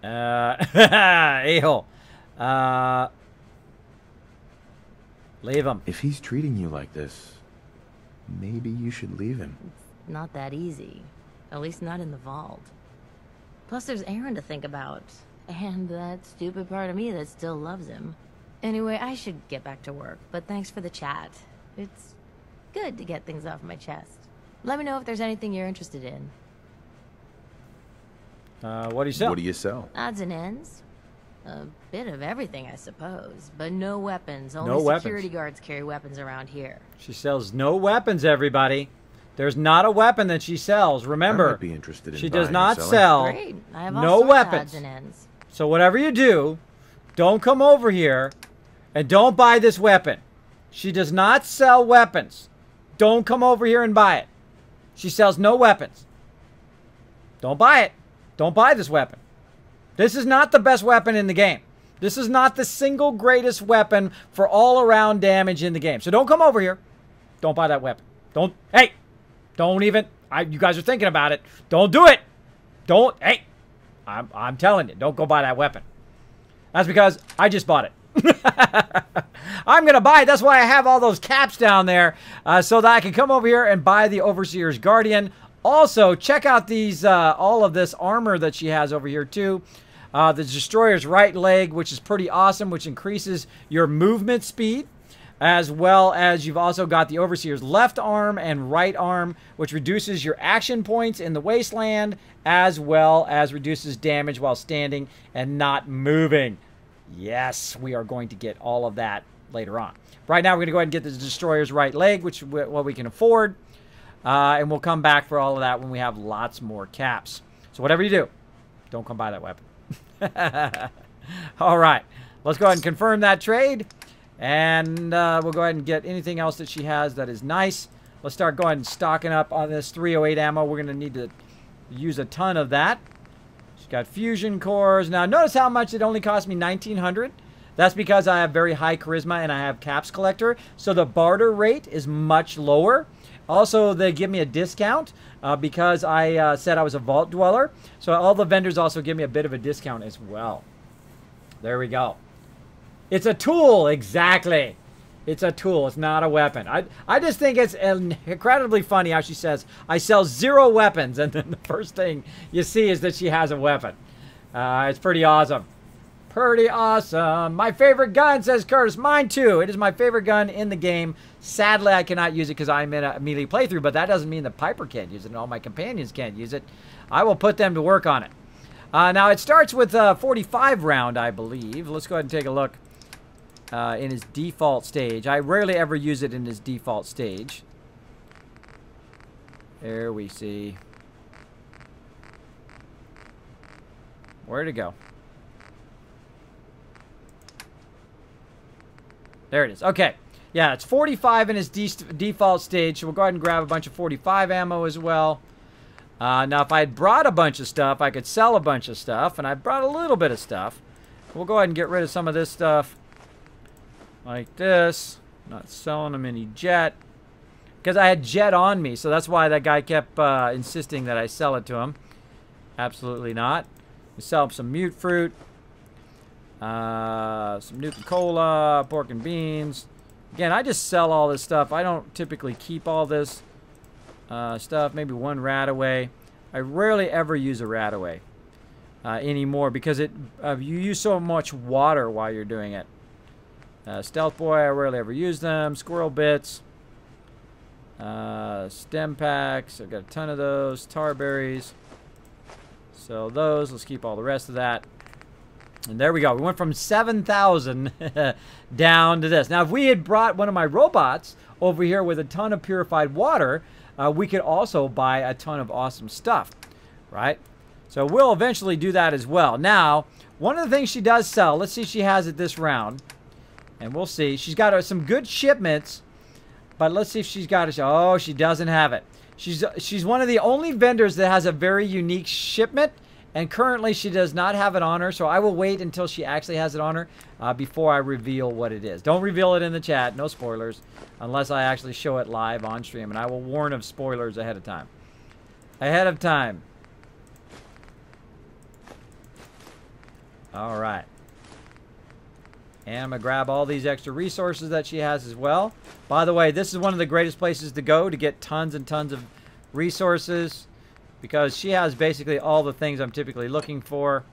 A-hole. Leave him. If he's treating you like this, maybe you should leave him. Not that easy. At least not in the vault. Plus there's Aaron to think about. And that stupid part of me that still loves him. Anyway, I should get back to work, but thanks for the chat. It's good to get things off my chest. Let me know if there's anything you're interested in. What do you sell? What do you sell? Odds and ends. A bit of everything, I suppose. But no weapons. No Only weapons. security guards carry weapons around here. She sells no weapons, everybody. There's not a weapon that she sells. Remember, I might be interested in she does buying or not selling. sell Great. I have all no sorts of weapons. odds and ends. So whatever you do, don't come over here and don't buy this weapon. She does not sell weapons. Don't come over here and buy it. She sells no weapons. Don't buy it. Don't buy this weapon. This is not the best weapon in the game. This is not the single greatest weapon for all-around damage in the game. So don't come over here. Don't buy that weapon. Don't. Hey! Don't even. You guys are thinking about it. Don't do it. Don't. Hey! I'm telling you. Don't go buy that weapon. That's because I just bought it. I'm going to buy it. That's why I have all those caps down there. So that I can come over here and buy the Overseer's Guardian. Also, check out these, all of this armor that she has over here too. The Destroyer's right leg, which is pretty awesome, which increases your movement speed. As well as you've also got the Overseer's left arm and right arm, which reduces your action points in the wasteland, as well as reduces damage while standing and not moving. Yes, we are going to get all of that later on. Right now, we're going to go ahead and get the Destroyer's right leg, which is what we can afford. And we'll come back for all of that when we have lots more caps. So whatever you do, don't come buy that weapon. All right, let's go ahead and confirm that trade. And we'll go ahead and get anything else that she has that is nice. Let's start going and stocking up on this 308 ammo. We're going to need to use a ton of that. She's got fusion cores. Now, notice how much it only cost me $1,900. That's because I have very high charisma and I have caps collector. So the barter rate is much lower. Also, they give me a discount because I said I was a vault dweller. So all the vendors also give me a bit of a discount as well. There we go. It's a tool, exactly. It's a tool. It's not a weapon. I just think it's incredibly funny how she says, I sell 0 weapons. And then the first thing you see is that she has a weapon. It's pretty awesome. Pretty awesome. My favorite gun, says Curtis. Mine too. It is my favorite gun in the game. Sadly, I cannot use it because I'm in a melee playthrough, but that doesn't mean that Piper can't use it and all my companions can't use it. I will put them to work on it. Now, it starts with a 45 round, I believe. Let's go ahead and take a look in his default stage. I rarely ever use it in his default stage. There we see. Where'd it go? There it is. Okay. Yeah, it's 45 in his default stage, so we'll go ahead and grab a bunch of 45 ammo as well. Now, if I had brought a bunch of stuff, I could sell a bunch of stuff, and I brought a little bit of stuff. We'll go ahead and get rid of some of this stuff. Like this. Not selling him any jet. Because I had jet on me, so that's why that guy kept insisting that I sell it to him. Absolutely not. We sell him some mute fruit. Some Nuka-Cola, pork and beans. Again, I just sell all this stuff. I don't typically keep all this stuff. Maybe one Radaway. I rarely ever use a Radaway anymore because you use so much water while you're doing it. Stealth Boy, I rarely ever use them. Squirrel Bits. Stem Packs. I've got a ton of those. Tar Berries. Sell those. Let's keep all the rest of that. And there we go. We went from 7,000 down to this. Now, if we had brought one of my robots over here with a ton of purified water, we could also buy a ton of awesome stuff, right? So we'll eventually do that as well. Now, one of the things she does sell, let's see if she has it this round. And we'll see. She's got some good shipments, but let's see if she's got it. Oh, she doesn't have it. She's one of the only vendors that has a very unique shipment. And currently, she does not have it on her, so I will wait until she actually has it on her before I reveal what it is. Don't reveal it in the chat. No spoilers, unless I actually show it live on stream. And I will warn of spoilers ahead of time. Ahead of time. All right. And I'm going to grab all these extra resources that she has as well. By the way, this is one of the greatest places to go to get tons and tons of resources, because she has basically all the things I'm typically looking for,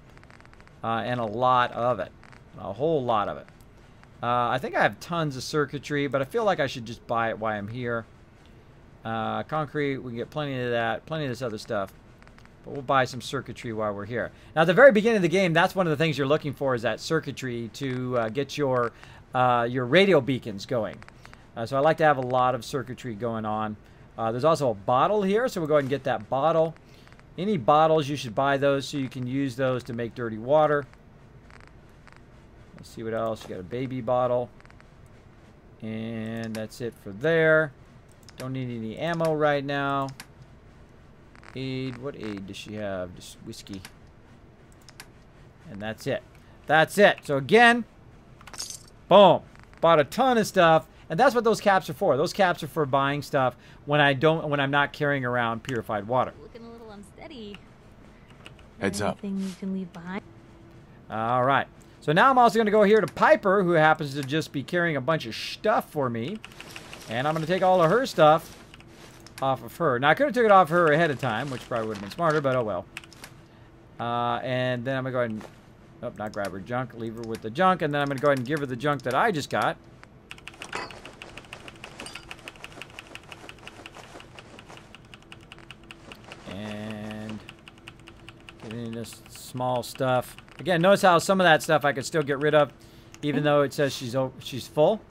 and a lot of it. A whole lot of it. I think I have tons of circuitry, but I feel like I should just buy it while I'm here. Concrete, we can get plenty of that, plenty of this other stuff. But we'll buy some circuitry while we're here. Now, at the very beginning of the game, that's one of the things you're looking for, is that circuitry to get your radio beacons going. So I like to have a lot of circuitry going on. There's also a bottle here, so we'll go ahead and get that bottle. Any bottles, you should buy those so you can use those to make dirty water. Let's see what else. You got a baby bottle. And that's it for there. Don't need any ammo right now. Aid. What aid does she have? Just whiskey. And that's it. That's it. So again, boom. Bought a ton of stuff. And that's what those caps are for. Those caps are for buying stuff when I'm not carrying around purified water. Looking a little unsteady. Heads up. Anything you can leave behind? All right. So now I'm also going to go here to Piper, who happens to just be carrying a bunch of stuff for me. And I'm going to take all of her stuff off of her. Now, I could have took it off her ahead of time, which probably would have been smarter, but oh well. And then I'm going to go ahead and... Oh, not grab her junk. Leave her with the junk. And then I'm going to go ahead and give her the junk that I just got. And... getting this small stuff. Again, notice how some of that stuff I could still get rid of, even though it says she's full.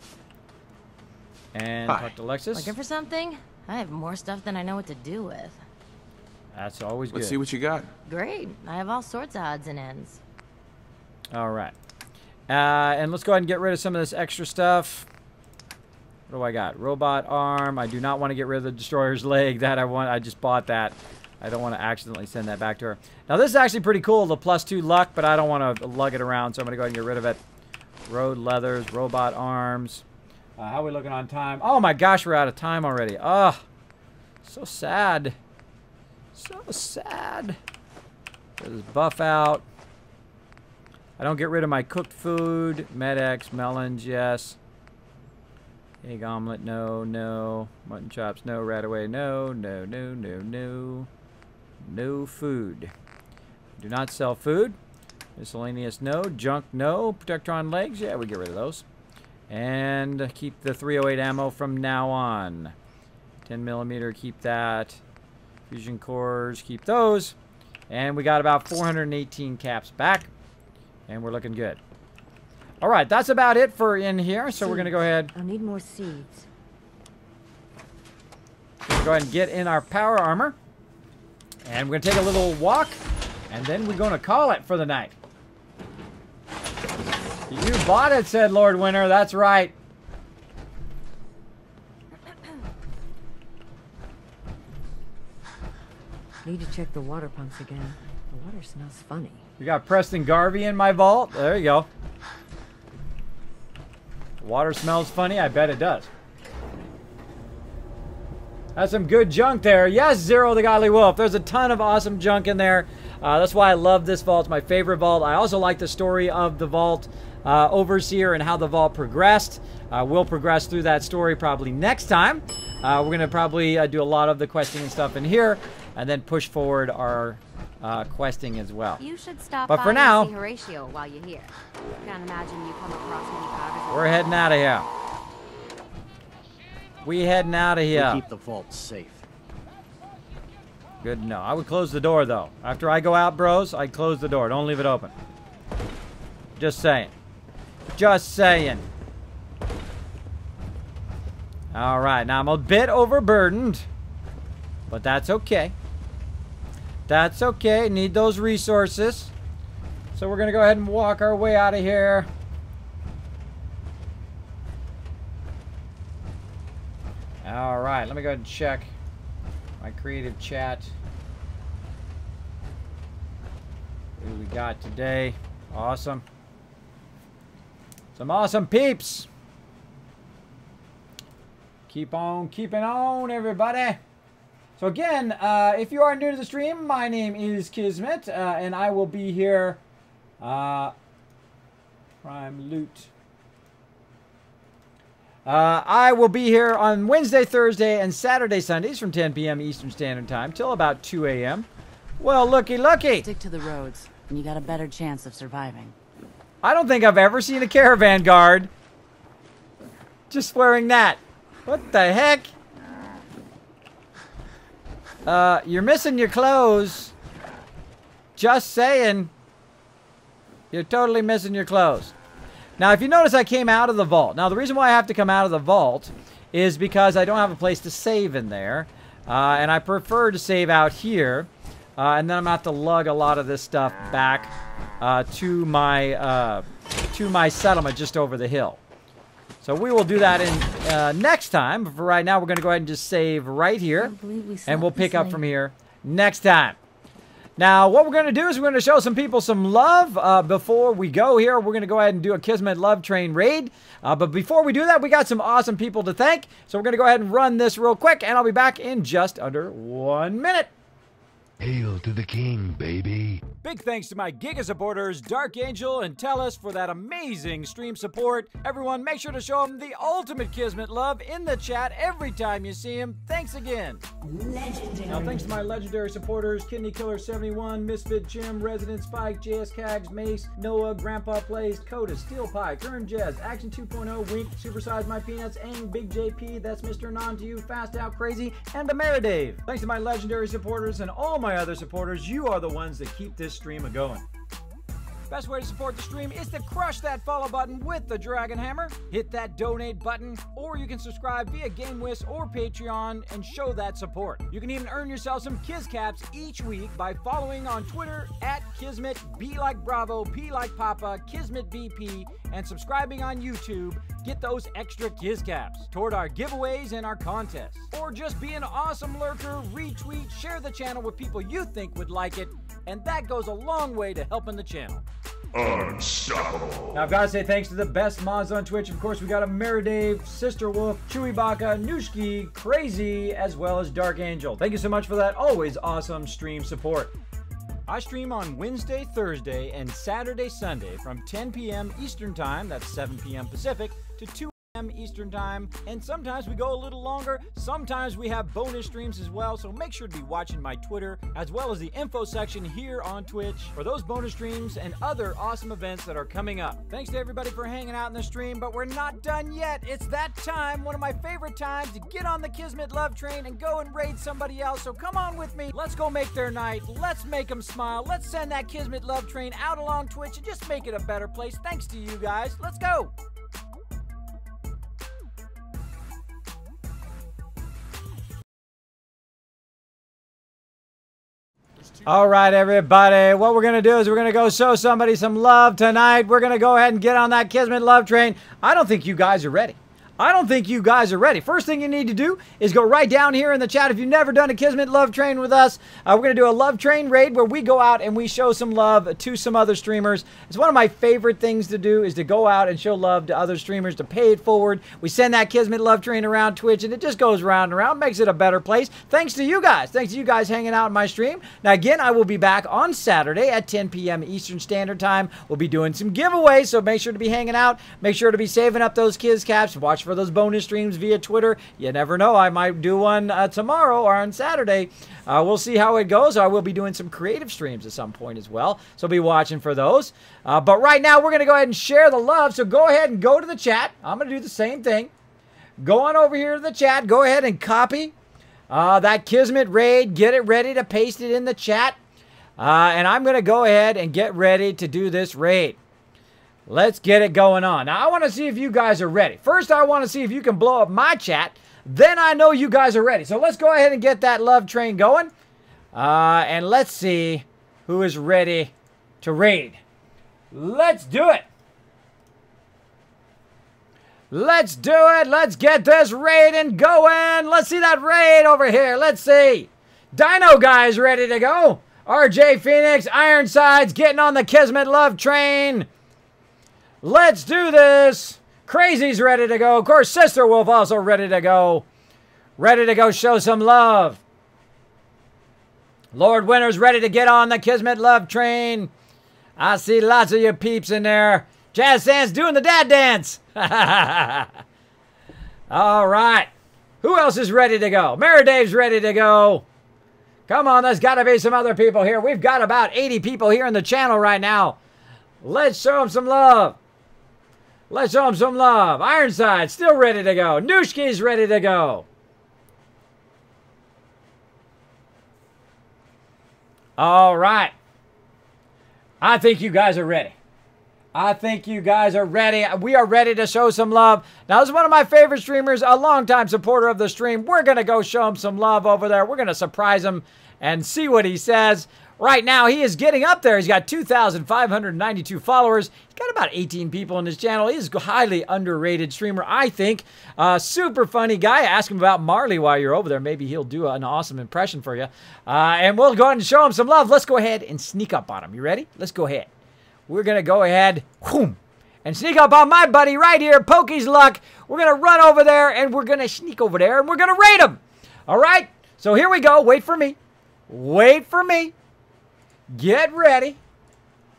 And talk to Alexis. Looking for something? I have more stuff than I know what to do with. That's always good. Let's see what you got. Great. I have all sorts of odds and ends. All right. And let's go ahead and get rid of some of this extra stuff. What do I got? Robot arm. I do not want to get rid of the destroyer's leg. That I want. I just bought that. I don't want to accidentally send that back to her. Now, this is actually pretty cool, the +2 luck, but I don't want to lug it around, so I'm going to go ahead and get rid of it. Road leathers, robot arms. How are we looking on time? Oh, my gosh, we're out of time already. Oh, so sad. So sad. Get this buff out. I don't get rid of my cooked food. Med-X, melons, yes. Egg omelet, no, no. Mutton chops, no. Radaway, no, no, no, no, no. No food. Do not sell food. Miscellaneous, no. Junk, no. Protectron legs, yeah, we get rid of those. And keep the 308 ammo from now on. 10mm, keep that. Fusion cores, keep those. And we got about 418 caps back. And we're looking good. All right, that's about it for in here. So we're going to go ahead. I'll need more seeds. Go ahead and get in our power armor. And we're going to take a little walk. And then we're going to call it for the night. You bought it, said Lord Winter. That's right. Need to check the water pumps again. The water smells funny. We got Preston Garvey in my vault. There you go. Water smells funny. I bet it does. That's some good junk there. Yes, Zero the Godly Wolf. There's a ton of awesome junk in there. That's why I love this vault. It's my favorite vault. I also like the story of the vault overseer and how the vault progressed. We'll progress through that story probably next time. We're going to probably do a lot of the questing and stuff in here and then push forward our questing as well. You should stop but by for now, and see Horatio while you're here. Can't imagine you come across many powders. We're heading out of here. We heading out of here. We keep the vault safe. Good to know. I would close the door, though. After I go out, bros, I'd close the door. Don't leave it open. Just saying. Just saying. All right. Now, I'm a bit overburdened. But that's okay. That's okay. Need those resources. So we're going to go ahead and walk our way out of here. All right. Let me go ahead and check my creative chat. What do we got today? Awesome. Some awesome peeps. Keep on keeping on, everybody. So again, if you are new to the stream, my name is Kismet, and I will be here Prime loot. I will be here on Wednesday, Thursday, and Saturday, Sundays from 10 p.m. Eastern Standard Time till about 2 a.m. Well, looky. Stick to the roads, and you got a better chance of surviving. I don't think I've ever seen a caravan guard just wearing that. What the heck? You're missing your clothes. Just saying. You're totally missing your clothes. Now, if you notice, I came out of the vault. Now, the reason why I have to come out of the vault is because I don't have a place to save in there. And I prefer to save out here. And then I'm going to have to lug a lot of this stuff back to my settlement just over the hill. So we will do that in next time. But for right now, we're going to go ahead and just save right here. And we'll pick up from here next time. Now, what we're going to do is we're going to show some people some love before we go here. We're going to go ahead and do a Kismet Love Train raid. But before we do that, we got some awesome people to thank. So we're going to go ahead and run this real quick, and I'll be back in just under 1 minute. Hail to the king, baby. Big thanks to my Giga supporters, Dark Angel and Tellus, for that amazing stream support. Everyone, make sure to show them the ultimate Kismet love in the chat every time you see him. Thanks again. Legendary. Now, thanks to my legendary supporters, Kidney Killer 71, Misfit Jim, Resident Spike, JS Cags, Mace, Noah, Grandpa Plays, Coda, Steel Pie, Kern Jez, Action 2.0, Wink, Supersize My Peanuts, Aang, Big JP, That's Mr. Non to You, Fast Out Crazy, and Ameridave. Thanks to my legendary supporters and all my other supporters, you are the ones that keep this stream a-going. Best way to support the stream is to crush that follow button with the Dragon Hammer, hit that donate button, or you can subscribe via GameWist or Patreon and show that support. You can even earn yourself some Kiz Caps each week by following on Twitter at Kismet, B like Bravo, P like Papa, Kismet BP, and subscribing on YouTube. Get those extra Kiz Caps toward our giveaways and our contests. Or just be an awesome lurker, retweet, share the channel with people you think would like it, and that goes a long way to helping the channel. Unstoppable. Now, I've got to say thanks to the best mods on Twitch. Of course, we got Ameridave, Sister Wolf, Chewy Baka, Nushki, Crazy, as well as Dark Angel. Thank you so much for that always awesome stream support. I stream on Wednesday, Thursday, and Saturday, Sunday from 10 p.m. Eastern Time, that's 7 p.m. Pacific, to 2 p.m. Eastern Time, and sometimes we go a little longer. Sometimes we have bonus streams as well, so make sure to be watching my Twitter as well as the info section here on Twitch for those bonus streams and other awesome events that are coming up. Thanks to everybody for hanging out in the stream, but we're not done yet. It's that time, one of my favorite times, to get on the Kismet Love Train and go and raid somebody else. So come on with me. Let's go make their night. Let's make them smile. Let's send that Kismet Love Train out along Twitch and just make it a better place. Thanks to you guys. Let's go. All right, everybody. What we're going to do is we're going to go show somebody some love tonight. We're going to go ahead and get on that Kismet Love Train. I don't think you guys are ready. I don't think you guys are ready. First thing you need to do is go right down here in the chat. If you've never done a Kismet Love Train with us, we're going to do a Love Train raid where we go out and we show some love to some other streamers. It's one of my favorite things to do is to go out and show love to other streamers, to pay it forward. We send that Kismet Love Train around Twitch, and it just goes round and around, makes it a better place. Thanks to you guys. Thanks to you guys hanging out in my stream. Now, again, I will be back on Saturday at 10 p.m. Eastern Standard Time. We'll be doing some giveaways, so make sure to be hanging out. Make sure to be saving up those Kiz Caps. Watch for those bonus streams via Twitter. You never know. I might do one tomorrow or on Saturday. We'll see how it goes. I will be doing some creative streams at some point as well. So be watching for those. But right now, we're going to go ahead and share the love. So go ahead and go to the chat. I'm going to do the same thing. Go on over here to the chat. Go ahead and copy that Kismet raid. Get it ready to paste it in the chat. And I'm going to go ahead and get ready to do this raid. Let's get it going on. Now, I want to see if you guys are ready. First, I want to see if you can blow up my chat. Then I know you guys are ready. So let's go ahead and get that love train going. And let's see who is ready to raid. Let's do it. Let's do it. Let's get this raiding going. Let's see that raid over here. Let's see. Dino Guy's ready to go. RJ Phoenix, Ironsides getting on the Kismet love train. Let's do this. Crazy's ready to go. Of course, Sister Wolf also ready to go. Ready to go show some love. Lord Winter's ready to get on the Kismet love train. I see lots of you peeps in there. Jazz Sands doing the dad dance. All right. Who else is ready to go? Mary Dave's ready to go. Come on, there's got to be some other people here. We've got about 80 people here in the channel right now. Let's show them some love. Let's show them some love. Ironside, still ready to go. Nooshki's ready to go. All right. I think you guys are ready. I think you guys are ready. We are ready to show some love. Now, this is one of my favorite streamers, a longtime supporter of the stream. We're going to go show him some love over there. We're going to surprise him and see what he says. Right now, he is getting up there. He's got 2,592 followers. He's got about 18 people on his channel. He is a highly underrated streamer, I think. Super funny guy. Ask him about Marley while you're over there. Maybe he'll do an awesome impression for you. And we'll go ahead and show him some love. Let's go ahead and sneak up on him. You ready? Let's go ahead. We're going to go ahead and sneak up on my buddy right here, Pokey's Luck. We're going to run over there, and we're going to sneak over there, and we're going to raid him. All right? So here we go. Wait for me. Wait for me. Get ready.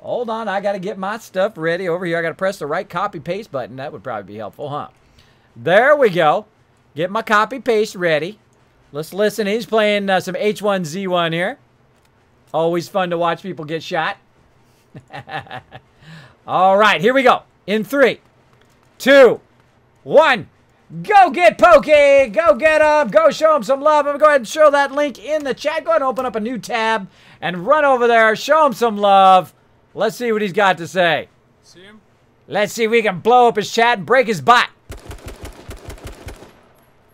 Hold on. I got to get my stuff ready over here. I got to press the right copy-paste button. That would probably be helpful, huh? There we go. Get my copy-paste ready. Let's listen. He's playing some H1Z1 here. Always fun to watch people get shot. All right, here we go. In 3, 2, 1. Go get Pokey. Go get him. Go show him some love. I'm going to go ahead and show that link in the chat. Go ahead and open up a new tab and run over there. Show him some love. Let's see what he's got to say. See him? Let's see if we can blow up his chat and break his bot.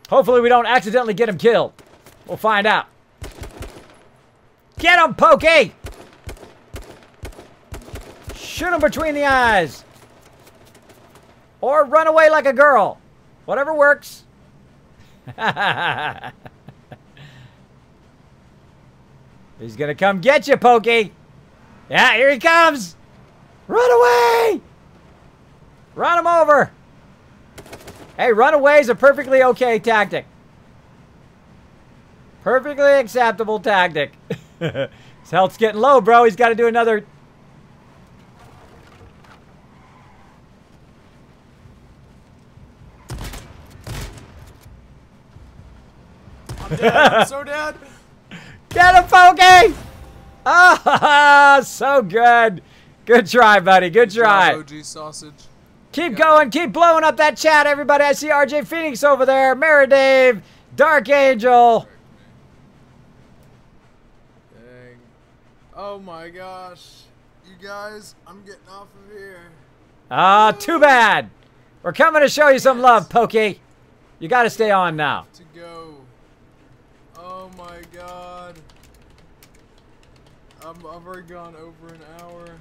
Hopefully we don't accidentally get him killed. We'll find out. Get him, Pokey. Shoot him between the eyes. Or run away like a girl. Whatever works. He's going to come get you, Pokey. Yeah, here he comes. Run away. Run him over. Hey, run away is a perfectly okay tactic. Perfectly acceptable tactic. His health's getting low, bro. He's got to do another... Dead. I'm so dead. Get him, Pokey! Ah, so good. Good try, buddy. Good try. OG sausage. Keep going. Keep blowing up that chat, everybody. I see RJ Phoenix over there. Mara Dave. Dark Angel. Dang. Oh my gosh. You guys, I'm getting off of here. Ah, too bad. We're coming to show you some love, Pokey. You got to stay on now. To go. Oh my god. I've already gone over an hour.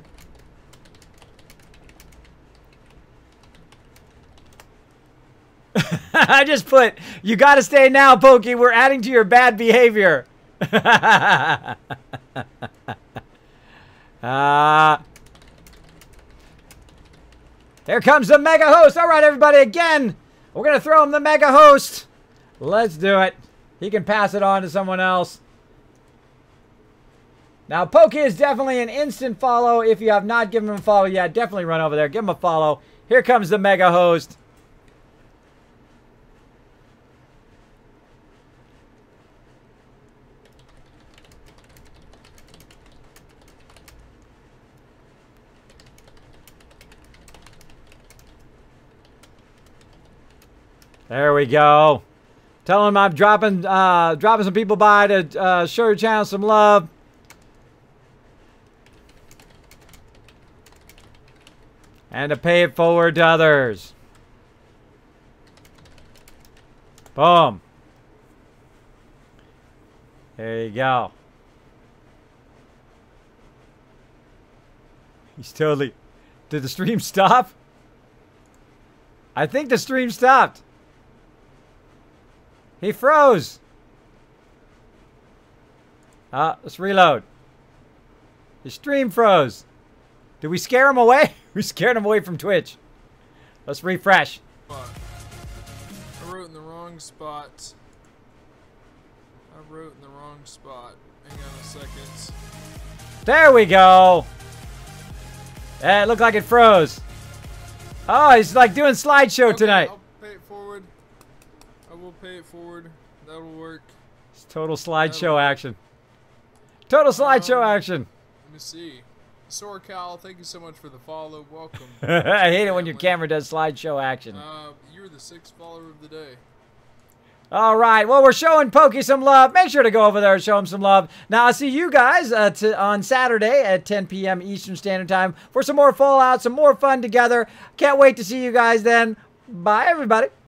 I just put, you got to stay now, Pokey. We're adding to your bad behavior. Here comes the mega host. All right, everybody, again, we're going to throw him the mega host. Let's do it. He can pass it on to someone else. Now, Pokey is definitely an instant follow. If you have not given him a follow yet, definitely run over there. Give him a follow. Here comes the mega host. There we go. Tell him I'm dropping some people by to show your channel some love. And to pay it forward to others. Boom. There you go. He's totally... Did the stream stop? I think the stream stopped. He froze. Let's reload. The stream froze. Did we scare him away? We scared him away from Twitch. Let's refresh. I wrote in the wrong spot. Hang on a second. There we go. It looked like it froze. Oh, he's like doing slideshow tonight. I'll pay it forward. I will pay it forward. That'll work. It's total slideshow action. Total slideshow action. Let me see. SoraCal, thank you so much for the follow. Welcome. I hate it when your camera does slideshow action. You're the 6th follower of the day. All right. Well, we're showing Pokey some love. Make sure to go over there and show him some love. Now, I'll see you guys on Saturday at 10 p.m. Eastern Standard Time for some more Fallout, some more fun together. Can't wait to see you guys then. Bye, everybody.